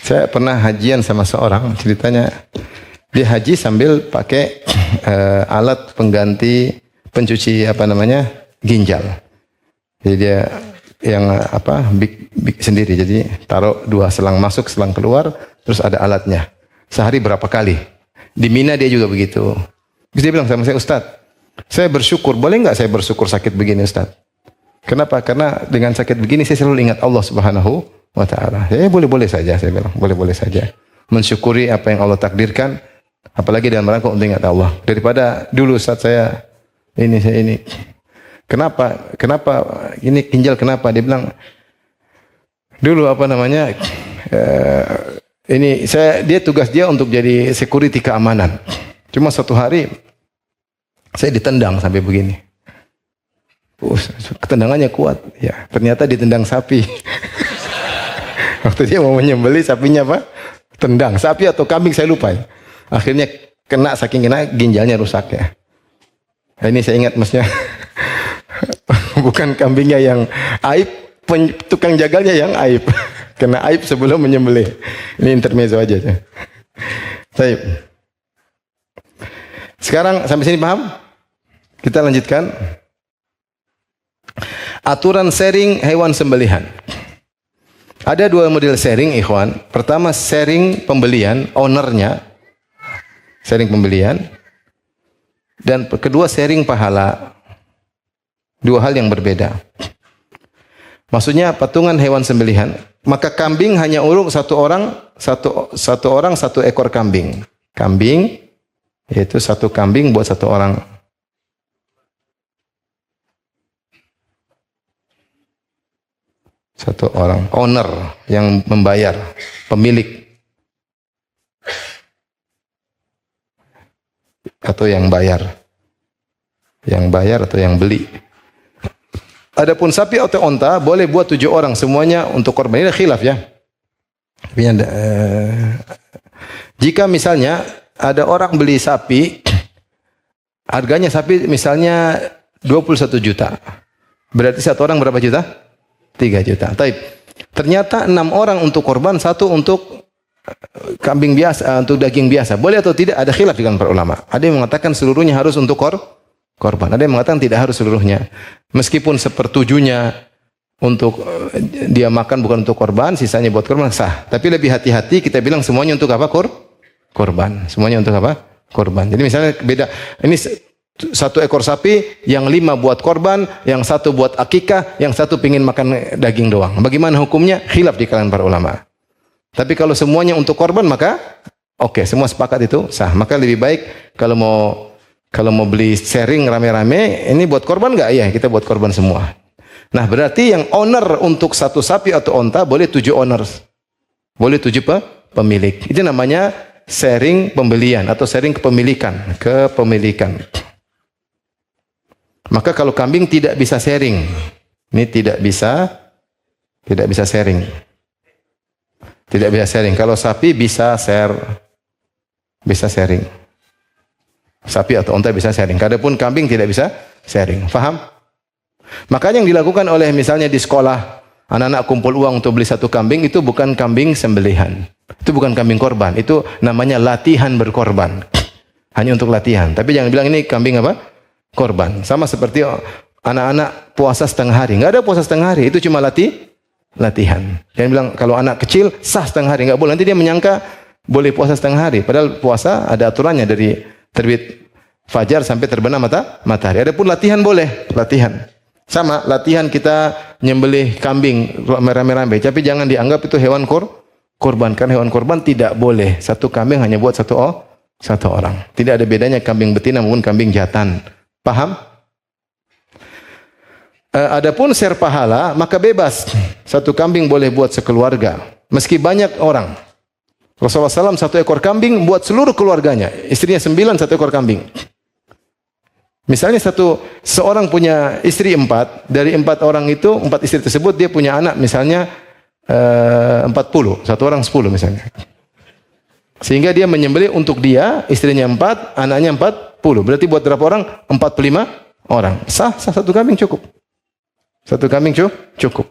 Saya pernah hajian sama seorang, ceritanya dia haji sambil pakai alat pengganti pencuci ginjal. Jadi dia yang big sendiri. Jadi taruh 2 selang masuk, selang keluar, terus ada alatnya. Sehari berapa kali? Di Mina dia juga begitu. Terus dia bilang sama saya, Ustaz, saya bersyukur. Boleh nggak saya bersyukur sakit begini, Ustaz? Kenapa? Karena dengan sakit begini saya selalu ingat Allah Subhanahu wa ta'ala. Ya boleh-boleh saja, saya bilang. Boleh-boleh saja. Mensyukuri apa yang Allah takdirkan. Apalagi dalam rangka untuk ingat Allah. Daripada dulu saat saya ini. Kenapa ini ginjal kenapa? Dia bilang dulu dia tugas dia untuk jadi security keamanan. Cuma suatu hari saya ditendang sampai begini. Ketendangannya kuat. Ya, ternyata ditendang sapi. Waktu dia mau menyembelih sapinya tendang. Sapi atau kambing saya lupa. Akhirnya saking kena ginjalnya rusak ya. Nah, ini saya ingat maksudnya bukan kambingnya yang aib, tukang jagalnya yang aib. Kena aib sebelum menyembelih. Ini intermezzo aja. Baik. Sekarang sampai sini paham? Kita lanjutkan. Aturan sharing hewan sembelihan. Ada 2 model sharing, ikhwan. Pertama sharing pembelian, ownernya sharing pembelian. Dan kedua sharing pahala. 2 hal yang berbeda. Maksudnya patungan hewan sembelihan. Maka kambing hanya urung satu orang satu ekor kambing. Kambing yaitu 1 kambing buat 1 orang. Satu orang owner yang membayar, pemilik atau yang bayar atau yang beli. Adapun sapi atau onta boleh buat 7 orang semuanya untuk korban. Ini khilaf ya. Jika misalnya ada orang beli sapi, harganya sapi misalnya 21 juta. Berarti 1 orang berapa juta? 3 juta. Taib. Ternyata 6 orang untuk korban, 1 untuk kambing biasa, untuk daging biasa. Boleh atau tidak? Ada khilaf dengan para ulama. Ada yang mengatakan seluruhnya harus untuk korban. Ada yang mengatakan tidak harus seluruhnya. Meskipun sepertujuhnya untuk dia makan bukan untuk korban, sisanya buat korban sah. Tapi lebih hati-hati kita bilang semuanya untuk apa? Korban. Semuanya untuk apa? Korban. Jadi misalnya beda. Ini 1 ekor sapi, yang 5 buat korban, yang 1 buat akikah, yang 1 pingin makan daging doang. Bagaimana hukumnya? Khilaf di kalangan para ulama. Tapi kalau semuanya untuk korban maka oke, semua sepakat itu sah. Maka lebih baik kalau mau beli sharing rame-rame, ini buat korban enggak? Ya, kita buat korban semua. Nah, berarti yang owner untuk 1 sapi atau onta boleh 7 owners. Boleh 7 pemilik. Itu namanya sharing pembelian atau sharing kepemilikan. Maka kalau kambing tidak bisa sharing. Ini tidak bisa sharing. Tidak bisa sharing. Kalau sapi bisa sharing. Sapi atau unta bisa sharing. Adapun kambing tidak bisa sharing. Faham? Makanya yang dilakukan oleh misalnya di sekolah, anak-anak kumpul uang untuk beli 1 kambing, itu bukan kambing sembelihan. Itu bukan kambing korban. Itu namanya latihan berkorban. Hanya untuk latihan. Tapi jangan bilang ini kambing apa? Korban. Sama seperti anak-anak puasa setengah hari. Enggak ada puasa setengah hari. Itu cuma latihan. Jangan bilang kalau anak kecil sah setengah hari. Enggak boleh. Nanti dia menyangka boleh puasa setengah hari. Padahal puasa ada aturannya dari terbit fajar sampai terbenam matahari. Adapun latihan boleh. Latihan. Sama. Latihan kita nyembelih kambing rame-rame. Tapi jangan dianggap itu hewan korban. Karena hewan korban tidak boleh. 1 kambing hanya buat 1 orang. Tidak ada bedanya kambing betina maupun kambing jantan. Paham? Adapun share pahala, maka bebas. Satu kambing boleh buat sekeluarga. Meski banyak orang. Rasulullah SAW 1 ekor kambing buat seluruh keluarganya. Istrinya 9, 1 ekor kambing. Misalnya seorang punya istri 4. Dari 4 orang itu, 4 istri tersebut dia punya anak misalnya 40. Satu orang 10 misalnya. Sehingga dia menyembelih untuk dia, istrinya 4, anaknya 40. Berarti buat berapa orang? 45 orang. Sah satu kambing cukup. Satu kambing cukup.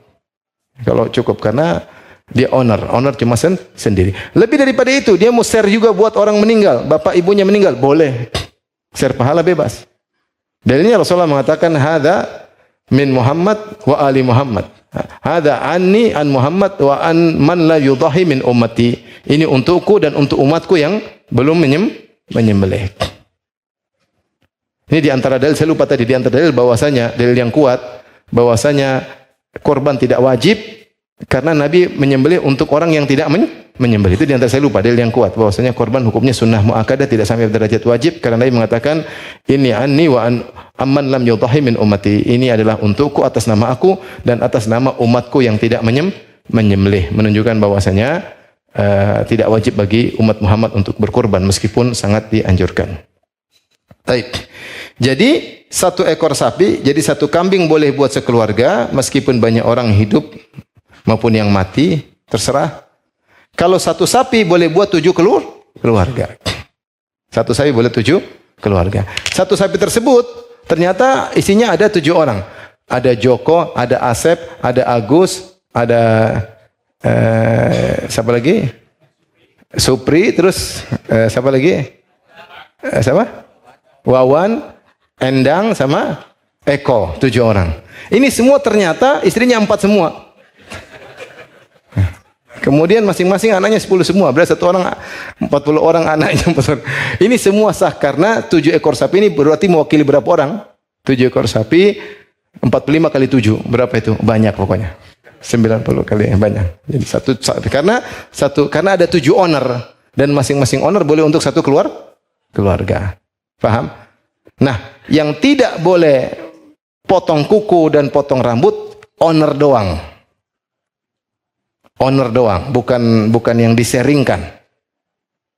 Kalau cukup karena dia owner cuma sendiri. Lebih daripada itu, dia mau share juga buat orang meninggal, bapak ibunya meninggal, boleh. Share pahala bebas. Dalilnya Rasulullah mengatakan hadza min Muhammad wa ali Muhammad. Hadza anni an Muhammad wa an man la yudhahi min ummati. Ini untukku dan untuk umatku yang belum menyembelih. Ini di antara dalil, saya lupa tadi, di antara dalil bahwasanya dalil yang kuat bahwasanya korban tidak wajib karena Nabi menyembelih untuk orang yang tidak menyembelih. Itu di antara, saya lupa dalil yang kuat bahwasanya korban hukumnya sunnah muakkadah, tidak sampai derajat wajib karena Nabi mengatakan ini anni wa an amman lam yudhahi min ummati. Ini adalah untukku atas nama aku dan atas nama umatku yang tidak menyembelih, menunjukkan bahwasanya tidak wajib bagi umat Muhammad untuk berkorban meskipun sangat dianjurkan. Baik. Jadi 1 ekor sapi, jadi 1 kambing boleh buat sekeluarga meskipun banyak orang hidup maupun yang mati, terserah. Kalau 1 sapi boleh buat 7 keluarga. 1 sapi boleh 7 keluarga. 1 sapi tersebut ternyata isinya ada 7 orang. Ada Joko, ada Asep, ada Agus, ada siapa lagi? Supri, terus siapa lagi? Siapa? Wawan, Endang sama Eko, 7 orang. Ini semua ternyata istrinya 4 semua. Kemudian masing-masing anaknya 10 semua. Berarti 1 orang 40 orang anaknya 40. Ini semua sah karena 7 ekor sapi ini berarti mewakili berapa orang? 7 ekor sapi 45 kali 7. Berapa itu? Banyak pokoknya. 90 kali banyak. Jadi karena ada 7 owner dan masing-masing owner boleh untuk 1 keluarga. Paham? Nah, yang tidak boleh potong kuku dan potong rambut owner doang. Owner doang, bukan yang diseringkan.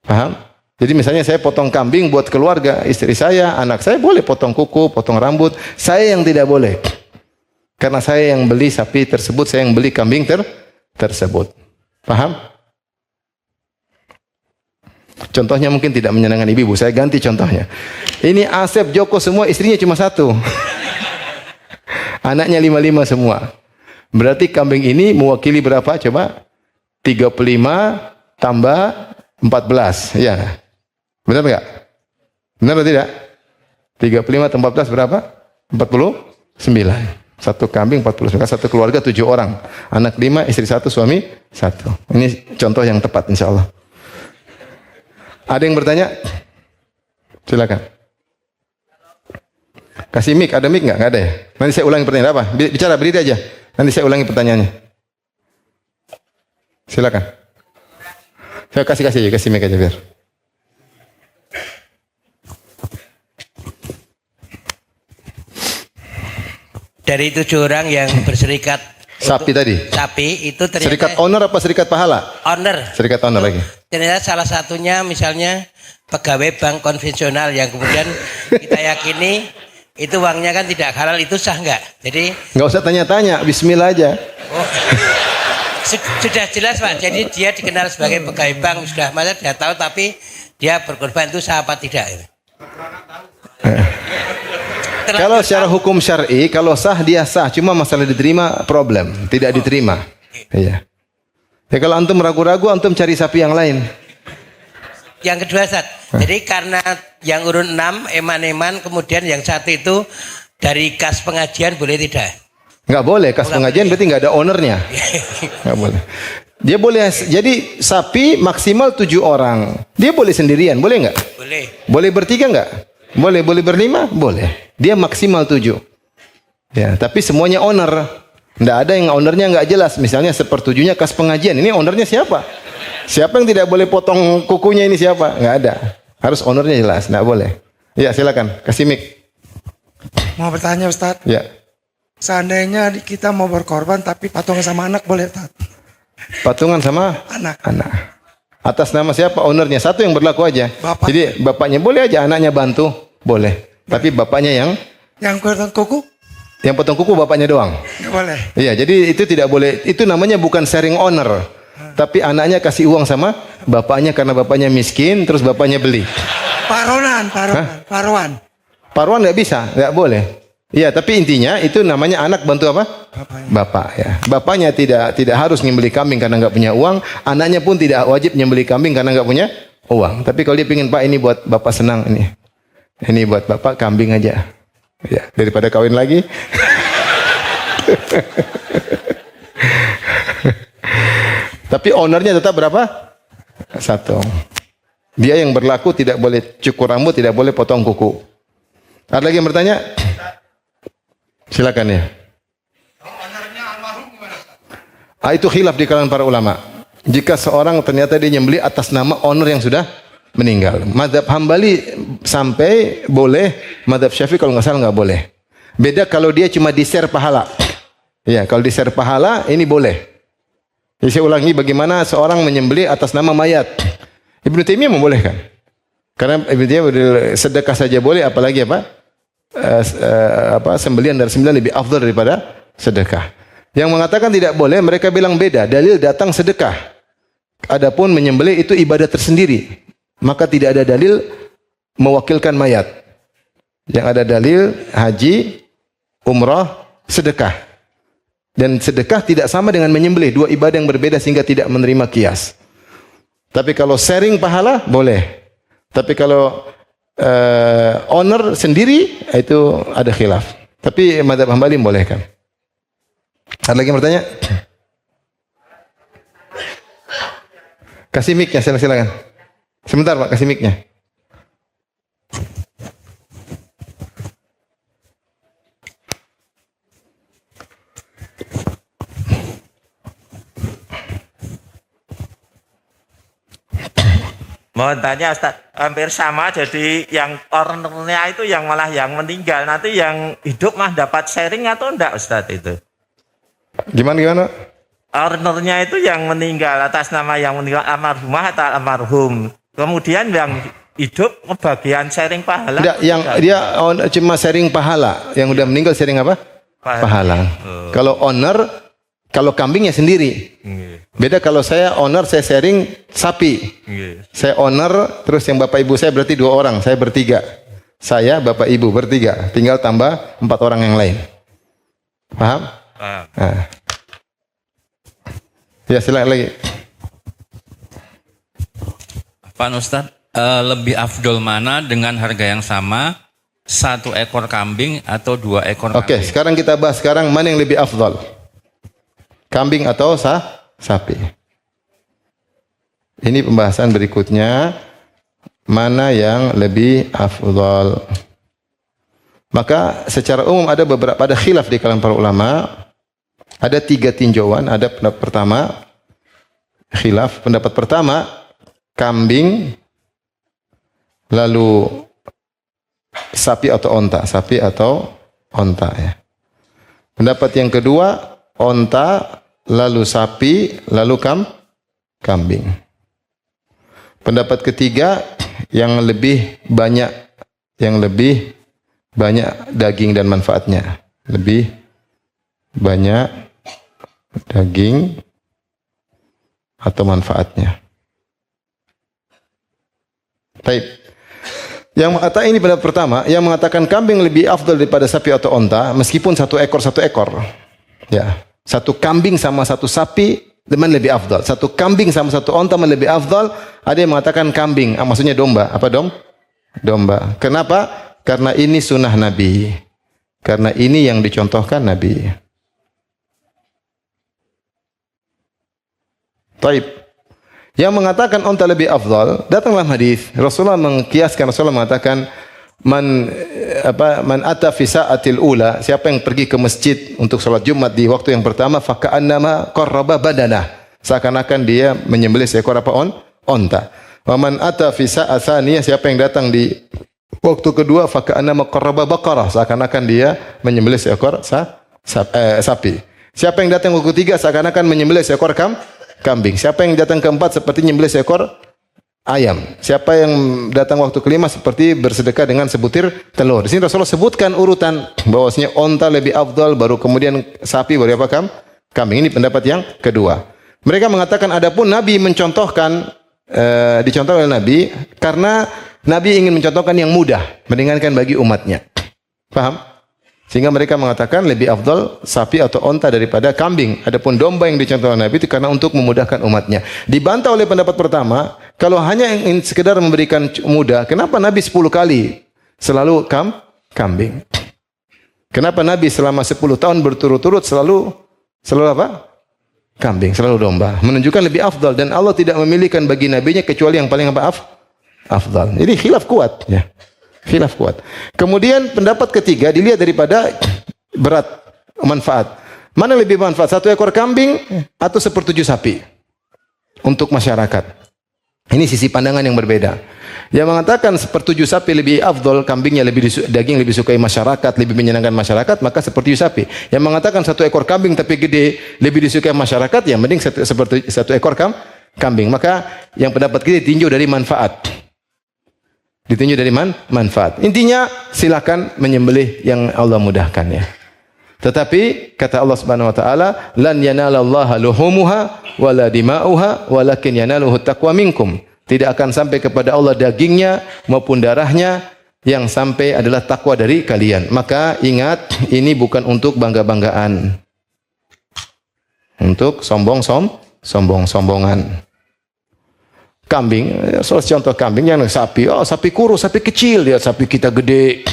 Paham? Jadi misalnya saya potong kambing buat keluarga, istri saya, anak saya boleh potong kuku, potong rambut. Saya yang tidak boleh. Karena saya yang beli sapi tersebut, saya yang beli kambing tersebut. Paham? Contohnya mungkin tidak menyenangkan ibu-ibu, saya ganti contohnya. Ini Asep, Joko semua istrinya cuma 1. Anaknya 55 semua. Berarti kambing ini mewakili berapa? Coba 35 tambah 14. Ya. Benar enggak? Benar atau tidak? 35 tambah 14 berapa? 49. 1 kambing 49. 1 keluarga 7 orang. Anak 5, istri 1, suami 1. Ini contoh yang tepat insyaallah. Ada yang bertanya? Silakan. Kasih mic, ada mic enggak? Enggak ada ya? Nanti saya ulangi pertanyaan apa? Bicara berdiri aja. Nanti saya ulangi pertanyaannya. Silakan. Saya kasih mic aja biar. Dari 7 orang yang berserikat sapi tadi. Sapi itu ternyata serikat owner apa serikat pahala? Owner. Serikat owner lagi. Ternyata salah satunya misalnya pegawai bank konvensional yang kemudian kita yakini itu uangnya kan tidak halal, itu sah enggak? Jadi enggak usah tanya-tanya, bismillah aja. Oh, sudah jelas Pak. Jadi dia dikenal sebagai pegawai bank, sudah masa dia tahu, tapi dia berkorban itu sah apa tidak? Kalau secara hukum syar'i, kalau sah dia sah, cuma masalah diterima problem, tidak diterima. Iya. Ya kalau antum ragu-ragu, antum cari sapi yang lain. Yang kedua Ustaz, jadi karena yang urun 6 eman-eman, kemudian yang 1 itu dari kas pengajian boleh tidak? Enggak boleh, kas pengajian berarti enggak ada ownernya. Enggak boleh. Dia boleh, jadi sapi maksimal 7 orang. Dia boleh sendirian, boleh enggak? Boleh. Boleh bertiga enggak? Boleh, boleh berlima? Boleh. Dia maksimal 7. Ya, tapi semuanya owner. Enggak ada yang ownernya enggak jelas. Misalnya sepertujuhnya kas pengajian. Ini ownernya siapa? Siapa yang tidak boleh potong kukunya ini siapa? Enggak ada. Harus ownernya jelas, enggak boleh. Ya, silakan. Kasih mic. Mau bertanya Ustaz, Ya. seandainya kita mau berkorban tapi patungan sama anak boleh Ustaz? Patungan sama Anak. anak. Atas nama siapa? Ownernya. Satu yang berlaku aja. Bapak. Jadi bapaknya boleh aja, anaknya bantu. Boleh. Tapi bapaknya Yang kurang kuku? yang potong kuku bapaknya doang. Nggak boleh. Iya, jadi itu tidak boleh. Itu namanya bukan sharing owner. Tapi anaknya kasih uang sama bapaknya karena bapaknya miskin, terus bapaknya beli. Paruan. Paruan nggak bisa, nggak boleh. Iya, tapi intinya itu namanya anak bantu apa? Bapaknya. Bapak ya. Bapaknya tidak harus nyembeli kambing karena nggak punya uang. Anaknya pun tidak wajib nyembeli kambing karena nggak punya uang. Tapi kalau dia pingin, Pak, ini buat bapak senang ini. Ini buat bapak kambing aja. Ya, daripada kawin lagi. Tapi ownernya tetap berapa? Satu. Dia yang berlaku tidak boleh cukur rambut, tidak boleh potong kuku. Ada lagi yang bertanya? Silakan ya. Itu khilaf di kalangan para ulama. Jika seorang ternyata dia nyembeli atas nama owner yang sudah meninggal. Mazhab Hambali sampai boleh, mazhab Syafi'i kalau nggak salah nggak boleh. Beda kalau dia cuma di-share pahala. Ya, kalau di-share pahala ini boleh. Jadi saya ulangi, bagaimana seorang menyembeli atas nama mayat. Ibnu Taimiyah membolehkan. Karena Ibnu Taimiyah sedekah saja boleh, apalagi sembelian dari sembelian lebih afdal daripada sedekah. Yang mengatakan tidak boleh, mereka bilang beda. Dalil datang sedekah. Adapun menyembelih itu ibadah tersendiri. Maka tidak ada dalil mewakilkan mayat. Yang ada dalil haji, umrah, sedekah. Dan sedekah tidak sama dengan menyembelih. Dua ibadah yang berbeda sehingga tidak menerima kias. Tapi kalau sharing pahala, boleh. Tapi kalau owner sendiri, itu ada khilaf. Tapi mazhab Hambali membolehkan. Ada lagi yang bertanya? Kasih mic-nya, silakan. Sebentar Pak, kasih mic-nya. Mohon tanya Ustaz, hampir sama, jadi yang ownernya itu yang malah yang meninggal, nanti yang hidup mah dapat sharing atau enggak Ustaz itu? Gimana? Ownernya itu yang meninggal atas nama yang meninggal almarhumah atau almarhum. Kemudian yang hidup kebagian sharing pahala. Tidak, yang dia cuma sharing pahala. Yang udah meninggal sharing apa? Pahala. Oh. Kalau owner, kalau kambingnya sendiri. Beda kalau saya owner, saya sharing sapi. Saya owner, terus yang bapak ibu saya berarti 2 orang, saya bertiga. Saya, bapak ibu bertiga. Tinggal tambah 4 orang yang lain. Paham? Nah. Ya, silakan lagi. Pak Ustadz, lebih afdol mana dengan harga yang sama, 1 ekor kambing atau 2 ekor Oke, kambing? sekarang kita bahas mana yang lebih afdal. Kambing atau sapi. Ini pembahasan berikutnya. Mana yang lebih afdal. Maka secara umum ada khilaf di kalangan para ulama. Ada 3 tinjauan. Ada pendapat pertama, khilaf. Pendapat pertama, kambing, lalu sapi atau onta ya. Pendapat yang kedua, onta, lalu sapi, lalu kambing. Pendapat ketiga, yang lebih banyak daging dan manfaatnya. Lebih banyak daging atau manfaatnya. Baik. Yang mengatakan ini pendapat pertama, yang mengatakan kambing lebih afdal daripada sapi atau onta, meskipun 1 ekor. Ya, 1 kambing sama 1 sapi lebih afdal. 1 kambing sama 1 onta lebih afdal. Ada yang mengatakan kambing, maksudnya domba. Apa domba. Kenapa? Karena ini sunnah Nabi. Karena ini yang dicontohkan Nabi. Taib. Yang mengatakan onta lebih afdal, datanglah hadis. Rasulullah mengatakan man ata fi sa'atil ula, siapa yang pergi ke masjid untuk salat Jumat di waktu yang pertama, faka'annama qarraba badanah, seakan-akan dia menyembelih seekor onta. Wa man ata fi sa'atsaniyah, siapa yang datang di Waktu kedua faka'annama qarraba baqarah, seakan-akan dia menyembelih seekor sapi. Siapa yang datang waktu ketiga seakan-akan menyembelih seekor kambing. Siapa yang datang keempat seperti menyembelih seekor ayam. Siapa yang datang waktu kelima seperti bersedekah dengan sebutir telur. Di sini Rasulullah sebutkan urutan bahwasanya onta lebih afdal, baru kemudian sapi, baru apa kambing. Ini pendapat yang kedua. Mereka mengatakan adapun Nabi mencontohkan dicontohkan oleh Nabi karena Nabi ingin mencontohkan yang mudah, meringankan bagi umatnya. Paham? Sehingga mereka mengatakan lebih afdal sapi atau onta daripada kambing. Adapun domba yang dicontohkan Nabi itu karena untuk memudahkan umatnya. Dibantah oleh pendapat pertama, kalau hanya ingin sekedar memberikan mudah, kenapa Nabi 10 kali selalu kambing? Kenapa Nabi selama 10 tahun berturut-turut selalu apa? Kambing, selalu domba. Menunjukkan lebih afdal, dan Allah tidak memilihkan bagi nabinya kecuali yang paling apa? Afdal. Jadi khilaf kuat, ya. Khilaf kuat. Kemudian pendapat ketiga dilihat daripada berat manfaat. Mana lebih manfaat? 1 ekor kambing atau 1/7 sapi untuk masyarakat? Ini sisi pandangan yang berbeda. Yang mengatakan 1/7 sapi lebih afdal, kambingnya daging lebih sukai masyarakat, lebih menyenangkan masyarakat, maka 1/7 sapi. Yang mengatakan 1 ekor kambing tapi gede lebih disukai masyarakat, ya mending 1 ekor kambing. Maka yang pendapat kita ditinjau dari manfaat. Ditinjau dari manfaat. Intinya silakan menyembelih yang Allah mudahkan, ya. Tetapi kata Allah Subhanahu wa taala, "Lan yanalallaha luhumuha wala dima'uha walakin yanaluhu taqwa minkum." Tidak akan sampai kepada Allah dagingnya maupun darahnya, yang sampai adalah takwa dari kalian. Maka ingat, ini bukan untuk bangga-banggaan. Untuk sombong-sombongan. Kambing, contoh kambing yang sapi, sapi kurus, sapi kecil, lihat sapi kita gede.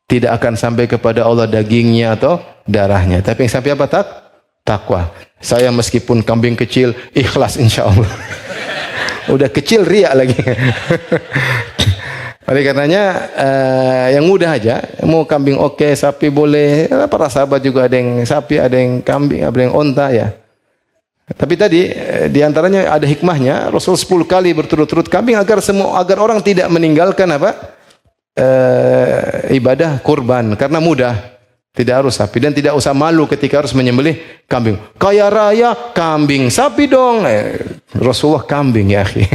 Tidak akan sampai kepada Allah dagingnya atau darahnya. Tapi yang sampai apa? Takwa. Saya meskipun kambing kecil, ikhlas insya Allah. Udah kecil riak lagi. Oleh karenanya yang mudah aja, mau kambing oke, sapi boleh. Para sahabat juga ada yang sapi, ada yang kambing, ada yang onta, ya. Tapi tadi diantaranya ada hikmahnya, Rasul 10 kali berturut-turut kambing agar orang tidak meninggalkan ibadah kurban karena mudah. Tidak harus sapi dan tidak usah malu ketika harus menyembelih kambing. Kaya raya kambing, sapi dong. Rasulullah kambing, ya akhi.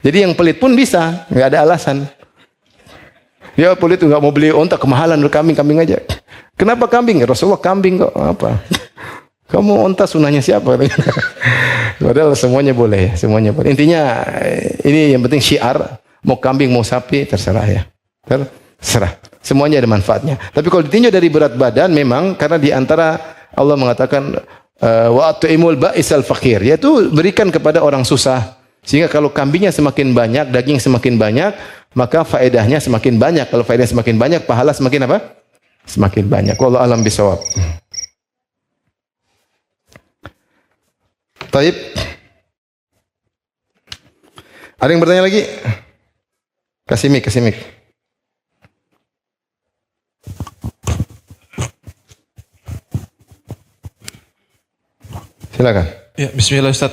Jadi yang pelit pun bisa, nggak ada alasan. Ya pelit nggak mau beli onta, kemahalan, kambing aja. Kenapa kambing? Rasulullah kambing kok, apa? Kamu onta sunahnya siapa? Padahal semuanya boleh, semuanya boleh. Intinya ini yang penting syiar, mau kambing mau sapi terserah, ya. Terserah. Semuanya ada manfaatnya. Tapi kalau ditinjau dari berat badan, memang karena di antara Allah mengatakan wa at'imul ba'isal faqir, yaitu berikan kepada orang susah. Sehingga kalau kambingnya semakin banyak, daging semakin banyak, maka faedahnya semakin banyak. Kalau faedah semakin banyak, pahala semakin apa? Semakin banyak. Wallahu a'lam bishawab. Taib. Ada yang bertanya lagi? Kasih mic. Silakan. Ya, bismillah Ustaz.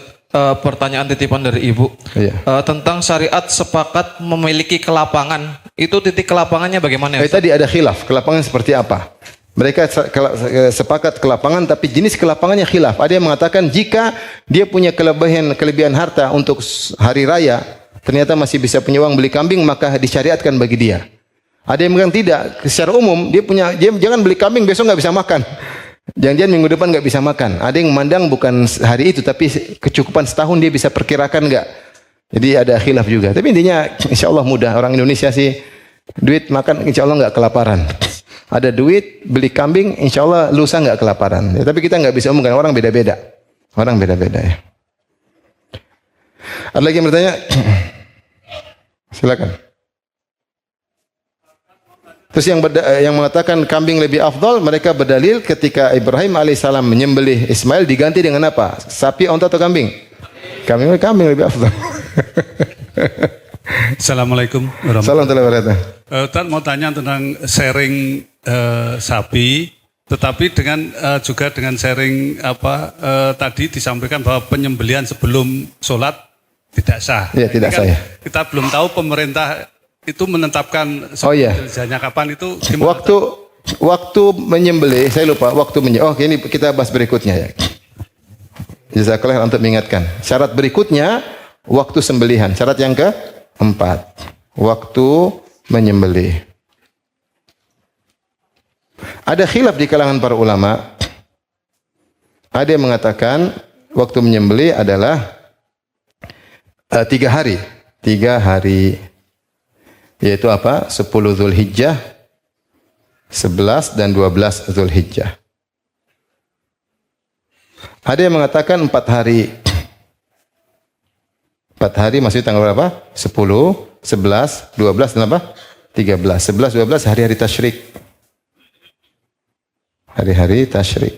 Pertanyaan titipan dari Ibu. Iya. Tentang syariat sepakat memiliki kelapangan. Itu titik kelapangannya bagaimana ya, Ustaz? Tadi ada khilaf, kelapangan seperti apa? Mereka sepakat kelapangan, tapi jenis kelapangannya khilaf. Ada yang mengatakan jika dia punya kelebihan harta untuk hari raya, ternyata masih bisa punya uang beli kambing, maka disyariatkan bagi dia. Ada yang mengatakan tidak, secara umum dia jangan beli kambing, besok nggak bisa makan. Jangan-jangan minggu depan nggak bisa makan. Ada yang memandang bukan hari itu, tapi kecukupan setahun dia bisa perkirakan nggak. Jadi ada khilaf juga. Tapi intinya insya Allah mudah. Orang Indonesia sih duit makan insya Allah nggak kelaparan. Ada duit beli kambing, insya Allah lusa nggak kelaparan. Ya, tapi kita nggak bisa umumkan, orang beda-beda. Orang beda-beda, ya. Ada lagi yang bertanya? Silakan. Terus yang mengatakan kambing lebih afdal, mereka berdalil ketika Ibrahim alaihissalam menyembelih Ismail diganti dengan apa? Sapi, onta atau kambing? Kambing lebih afdal. Assalamualaikum warahmatullahi wabarakatuh. Ustaz mau tanya tentang sharing sapi, tetapi juga dengan sharing tadi disampaikan bahwa penyembelihan sebelum sholat tidak sah. Iya, tidak sah, ya. Kita belum tahu pemerintah itu menetapkan Oh, iya. Dzulhijjahnya kapan itu gimana? Waktu menyembelih, saya lupa waktu menyembelih. Oh, ini kita bahas berikutnya ya. Jazakallah untuk mengingatkan. Syarat berikutnya waktu sembelihan. Syarat yang keempat, waktu menyembelih. Ada khilaf di kalangan para ulama. Ada yang mengatakan waktu menyembelih adalah 3 hari. 3 hari. Yaitu apa? 10 Zulhijjah, 11 dan 12 Zulhijjah. Ada yang mengatakan 4 hari. 4 hari maksudnya tanggal berapa? 10, 11, 12 dan apa? 13. 11, 12 hari-hari tasyrik. Hari-hari tasyrik.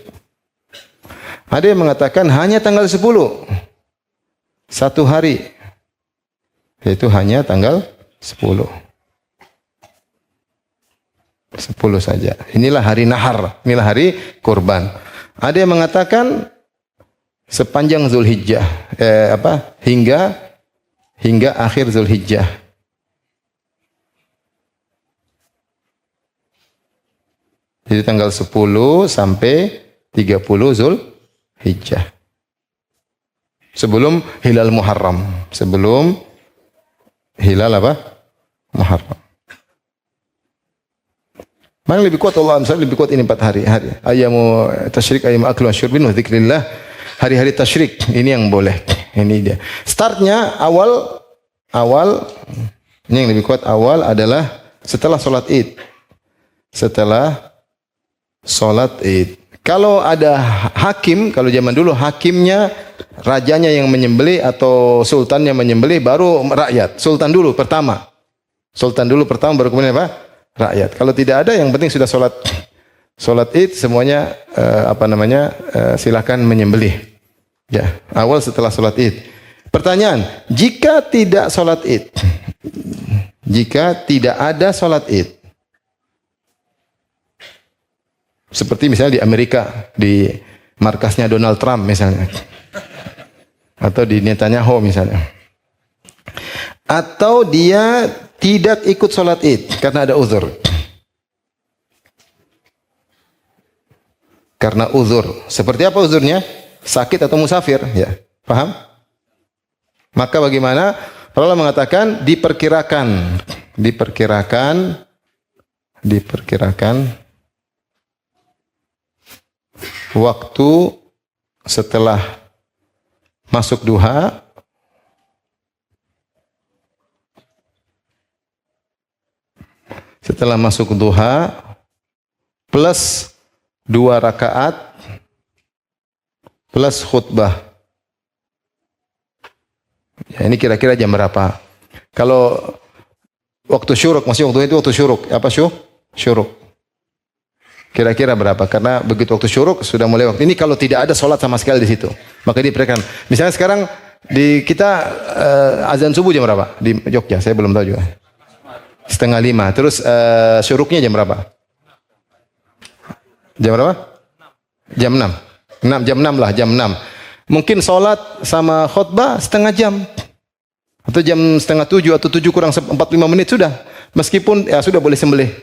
Ada yang mengatakan hanya tanggal 10. 1 hari. Yaitu hanya tanggal 10. 10 saja. Inilah hari nahar. Inilah hari kurban. Ada yang mengatakan sepanjang Zulhijjah, hingga akhir Zulhijjah. Jadi tanggal 10 sampai 30 Zulhijjah. Sebelum hilal Muharram, sebelum hilal apa? Muharram. Mana lebih kuat Allah Amsal, lebih kuat ini 4 hari. Ayamu tasyrik, ayamu aklu syurbin wa dzikrillah. Hari-hari tasyrik ini yang boleh. Ini dia. Startnya awal ini yang lebih kuat awal adalah setelah sholat Id. Setelah sholat Id. Kalau ada hakim, kalau zaman dulu hakimnya, rajanya yang menyembelih atau sultannya menyembelih, baru rakyat. Sultan dulu pertama, baru kemudian apa? Rakyat. Kalau tidak ada, yang penting sudah sholat Id, semuanya silakan menyembelih. Ya, awal setelah sholat Id. Pertanyaan, jika tidak sholat Id, jika tidak ada sholat Id, seperti misalnya di Amerika, di markasnya Donald Trump misalnya, atau di Netanyahu misalnya, atau dia tidak ikut sholat Id karena ada uzur. Karena uzur. Seperti apa uzurnya? Sakit atau musafir, ya. Paham? Maka bagaimana? Para ulama mengatakan diperkirakan waktu setelah masuk duha plus 2 rakaat plus khutbah. Ya, ini kira-kira jam berapa? Kalau waktu syuruk, masih waktu itu waktu syuruk. Apa syuruk? Kira-kira berapa? Karena begitu waktu syuruk sudah mulai waktu. Ini kalau tidak ada sholat sama sekali di situ, maka diperkirakan. Misalnya sekarang di kita azan subuh jam berapa? Di Jogja, saya belum tahu juga. 4:30. Terus syuruknya jam berapa? Jam berapa? Jam 6. Jam 6 lah, jam 6. Mungkin sholat sama khutbah setengah jam. Atau jam 6:30 atau 7 kurang 45 menit sudah. Meskipun ya sudah boleh sembelih.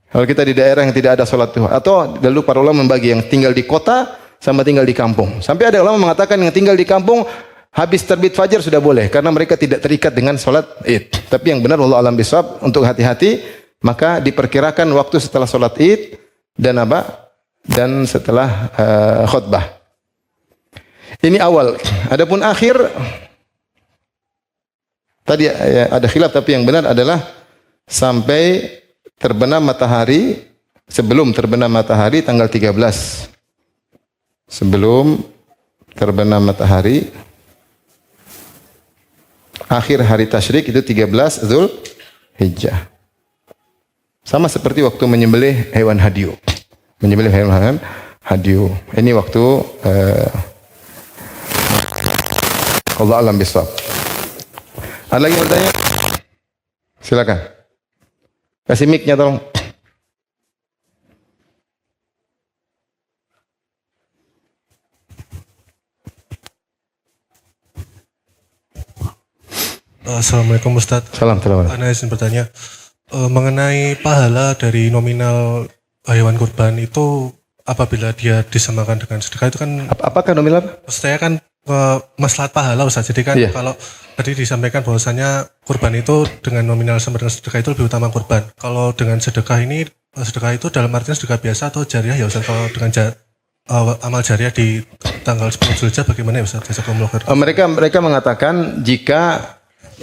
Kalau kita di daerah yang tidak ada sholat duha. Atau dulu para ulama membagi yang tinggal di kota sama tinggal di kampung. Sampai ada ulama mengatakan yang tinggal di kampung habis terbit fajar sudah boleh. Karena mereka tidak terikat dengan sholat Id. Tapi yang benar wallahu a'lam bishawab, untuk hati-hati, maka diperkirakan waktu setelah sholat Id dan apa? Dan setelah khutbah. Ini awal. Adapun akhir, tadi ada khilaf, tapi yang benar adalah sampai terbenam matahari, sebelum terbenam matahari tanggal 13. Sebelum terbenam matahari, akhir hari tasyrik itu 13 Zulhijjah. Sama seperti waktu menyembelih hewan hadyu. Menyembelih hewan hadyu. Ini waktu Allah alam bisawab. Ada lagi yang bertanya? Silakan. Kasih mic-nya tolong. Assalamualaikum Ustadz. Salam. Ana izin bertanya mengenai pahala dari nominal hewan kurban itu apabila dia disamakan dengan sedekah itu kan Apakah nominal apa? maksud saya kan maslahat pahala Ustadz. Jadi kan Iya. kalau tadi disampaikan bahwasanya kurban itu dengan nominal sama dengan sedekah itu lebih utama kurban. Kalau dengan sedekah ini sedekah itu dalam artian sedekah biasa atau jariah ya Ustadz? Kalau dengan amal jariah di tanggal 10 Zulhijjah bagaimana ya Ustadz? Jazakumullah khair. Mereka mengatakan jika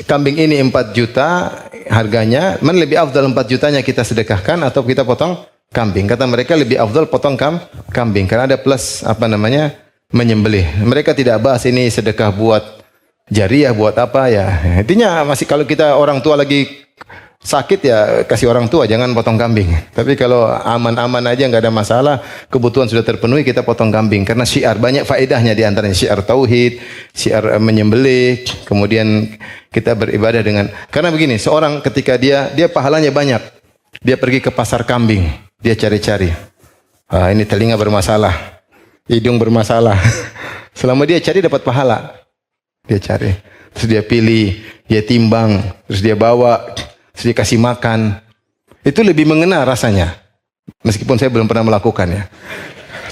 kambing ini 4 juta harganya, mana lebih afdal 4 jutanya kita sedekahkan atau kita potong kambing? Kata mereka lebih afdal potong kambing karena ada plus menyembelih. Mereka tidak bahas ini sedekah buat jariah buat apa ya. Intinya masih kalau kita orang tua lagi sakit ya kasih orang tua, jangan potong kambing. Tapi kalau aman-aman aja nggak ada masalah, kebutuhan sudah terpenuhi, kita potong kambing karena syiar, banyak faedahnya di antaranya syiar tauhid, syiar menyembelih, kemudian kita beribadah dengan, karena begini, seorang ketika dia pahalanya banyak, dia pergi ke pasar kambing, dia cari-cari. Ini telinga bermasalah, hidung bermasalah. Selama dia cari dapat pahala. Dia cari, terus dia pilih, dia timbang, terus dia bawa, terus dikasih makan. Itu lebih mengena rasanya. Meskipun saya belum pernah melakukannya.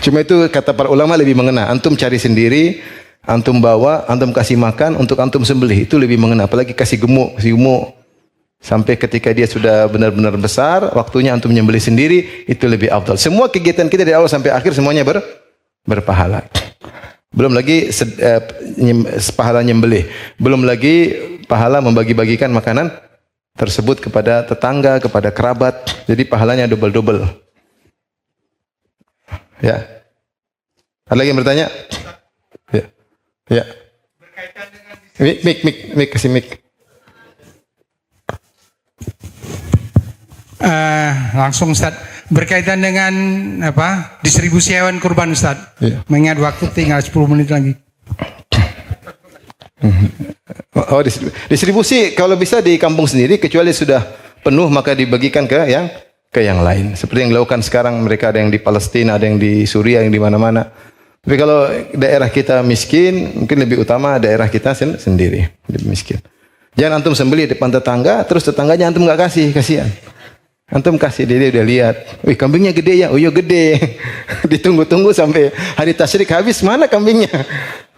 Cuma itu kata para ulama lebih mengena. Antum cari sendiri, antum bawa, antum kasih makan, untuk antum sembelih. Itu lebih mengena. Apalagi kasih gemuk. Sampai ketika dia sudah benar-benar besar, waktunya antum menyembelih sendiri, itu lebih afdal. Semua kegiatan kita dari awal sampai akhir semuanya berpahala. Belum lagi pahala nyembelih. Belum lagi pahala membagi-bagikan makanan tersebut kepada tetangga, kepada kerabat. Jadi pahalanya double-double. Ya. Ada lagi yang bertanya? Ya. Mik, kasih mik. Langsung Ustaz, berkaitan dengan distribusi hewan kurban Ustaz. Ya. Mengingat waktu tinggal 10 menit lagi. Distribusi kalau bisa di kampung sendiri, kecuali sudah penuh maka dibagikan ke yang lain. Seperti yang dilakukan sekarang, mereka ada yang di Palestina, ada yang di Suriah, yang di mana-mana. Tapi kalau daerah kita miskin, mungkin lebih utama daerah kita sendiri, lebih miskin. Jangan antum sembelih depan tetangga, terus tetangganya antum nggak kasih, kasihan. Antum kasih, dia udah lihat, wih kambingnya gede ya, oh iya gede. Ditunggu-tunggu sampai hari tasyrik habis, mana kambingnya?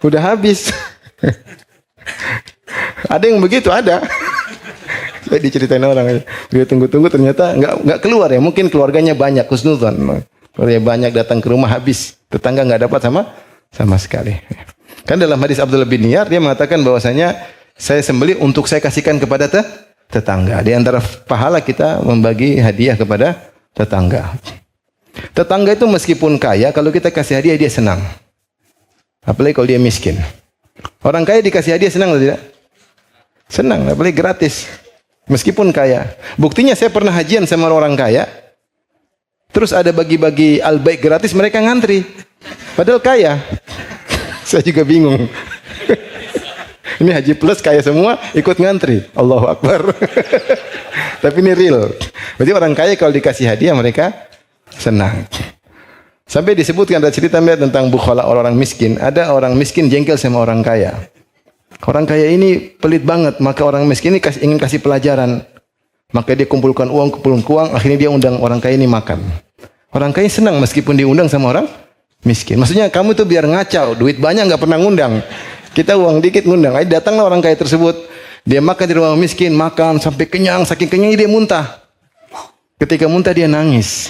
Udah habis. Ada yang begitu, ada. Saya diceritain orang, dia tunggu-tunggu ternyata nggak keluar ya, mungkin keluarganya banyak, husnudzon. Keluarganya banyak datang ke rumah habis, tetangga nggak dapat sama sekali. Kan dalam hadis Abdullah bin Niyar dia mengatakan bahwasanya saya sembelih untuk saya kasihkan kepada tetangga. Di antara pahala kita membagi hadiah kepada tetangga. Tetangga itu meskipun kaya, kalau kita kasih hadiah dia senang. Apalagi kalau dia miskin. Orang kaya dikasih hadiah senang atau tidak? Senang, apalagi gratis. Meskipun kaya. Buktinya saya pernah hajian sama orang kaya. Terus ada bagi-bagi al-baik gratis, mereka ngantri. Padahal kaya. Saya juga bingung. Ini haji plus kaya semua ikut ngantri. Allahu Akbar. Tapi ini real. Berarti orang kaya kalau dikasih hadiah mereka senang. Sampai disebutkan ada cerita tentang bukhala orang miskin. Ada orang miskin jengkel sama orang kaya. Orang kaya ini pelit banget, maka orang miskin ini ingin kasih pelajaran. Maka dia kumpulkan uang, akhirnya dia undang orang kaya ini makan. Orang kaya senang meskipun diundang sama orang miskin. Maksudnya kamu tuh biar ngacau, duit banyak nggak pernah ngundang. Kita uang dikit ngundang. Datanglah orang kaya tersebut. Dia makan di rumah miskin, makan sampai kenyang, saking kenyangnya dia muntah. Ketika muntah dia nangis.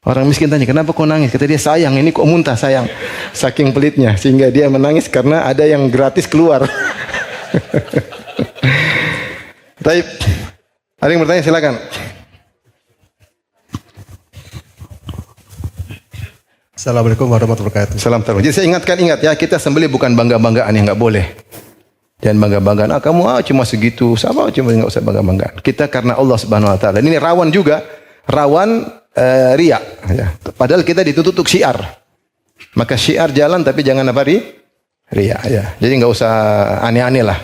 Orang miskin tanya, kenapa kau nangis? Kata dia, sayang, ini kok muntah, sayang. Saking pelitnya, sehingga dia menangis karena ada yang gratis keluar. Taib. Ada yang bertanya, silakan. Assalamualaikum warahmatullahi wabarakatuh. Salam tarun. Jadi saya ingat ya, kita sembelih bukan bangga-banggaan yang nggak boleh. Jangan bangga-banggaan. Kamu cuma segitu, sama cuma nggak usah bangga-banggaan. Kita karena Allah Subhanahu Wa Taala. Ini rawan juga, riya. Ya. Padahal kita dituntut untuk syiar. Maka syiar jalan, tapi jangan riya. Ya. Jadi nggak usah aneh-aneh lah.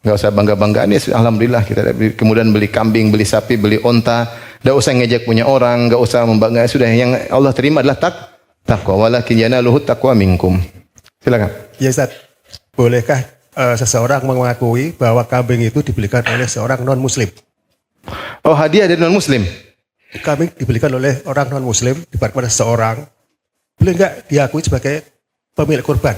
Nggak usah bangga-banggaan. Ya, alhamdulillah kita kemudian beli kambing, beli sapi, beli onta. Nggak usah ngejek punya orang, nggak usah membangga. Sudah yang Allah terima adalah takwa. Walakin yanaluhu taqwa minkum. Silakan. Ya Ustaz, bolehkah seseorang mengakui bahwa kambing itu dibelikan oleh seorang non-muslim. Oh, hadiah dari non-muslim. Kambing dibelikan oleh orang non-muslim kepada seseorang, boleh nggak diakui sebagai pemilik kurban?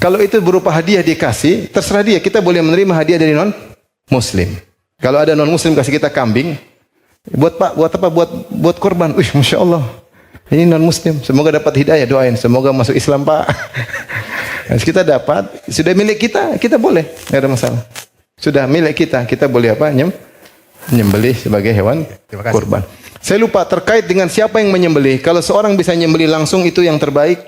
Kalau itu berupa hadiah dikasih, terserah dia. Kita boleh menerima hadiah dari non-muslim. Kalau ada non-muslim kasih kita kambing, buat Pak, buat apa? Buat kurban. Wih, Masya Allah. Ini non-muslim. Semoga dapat hidayah, doain. Semoga masuk Islam, Pak. Kita dapat, sudah milik kita, kita boleh, nggak ada masalah. Sudah milik kita boleh apa? Menyembelih sebagai hewan kurban. Saya lupa terkait dengan siapa yang menyembelih. Kalau seorang bisa menyembelih langsung itu yang terbaik.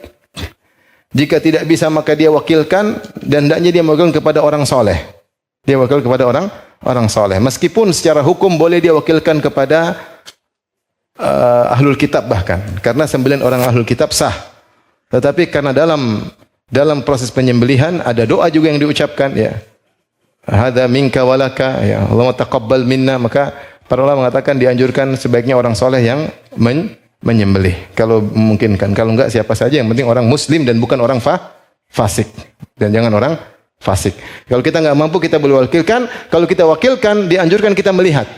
Jika tidak bisa maka dia wakilkan dan hendaknya dia memegang kepada orang soleh. Dia wakil kepada orang soleh. Meskipun secara hukum boleh dia wakilkan kepada ahlul kitab bahkan, karena sembelihan orang ahlul kitab sah. Tetapi karena dalam proses penyembelihan ada doa juga yang diucapkan, ya. Hadza minka walaka, ya Allah taqabbal minna, maka para ulama mengatakan dianjurkan sebaiknya orang soleh yang menyembelih kalau memungkinkan. Kalau enggak siapa saja, yang penting orang muslim dan bukan orang fasik. Dan jangan orang fasik. Kalau kita enggak mampu kita boleh wakilkan, kalau kita wakilkan dianjurkan kita melihat.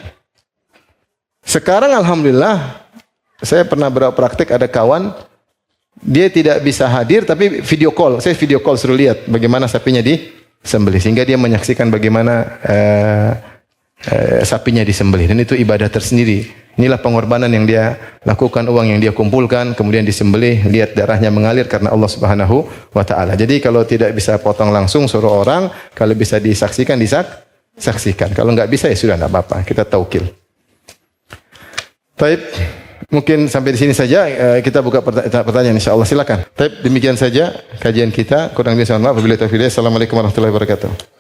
Sekarang alhamdulillah saya pernah praktek, ada kawan dia tidak bisa hadir tapi video call. Saya video call suruh lihat bagaimana sapinya disembelih sehingga dia menyaksikan bagaimana sapinya disembelih, dan itu ibadah tersendiri. Inilah pengorbanan yang dia lakukan, uang yang dia kumpulkan kemudian disembelih, lihat darahnya mengalir karena Allah Subhanahu wa taala. Jadi kalau tidak bisa potong langsung suruh orang, kalau bisa disaksikan saksikan. Kalau enggak bisa ya sudah enggak apa-apa, kita taukil. Baik, mungkin sampai di sini saja, kita buka pertanyaan insyaallah, silakan. Baik, demikian saja kajian kita, kurang lebih mohon maaf. Wabillahi taufiq. Assalamualaikum warahmatullahi wabarakatuh.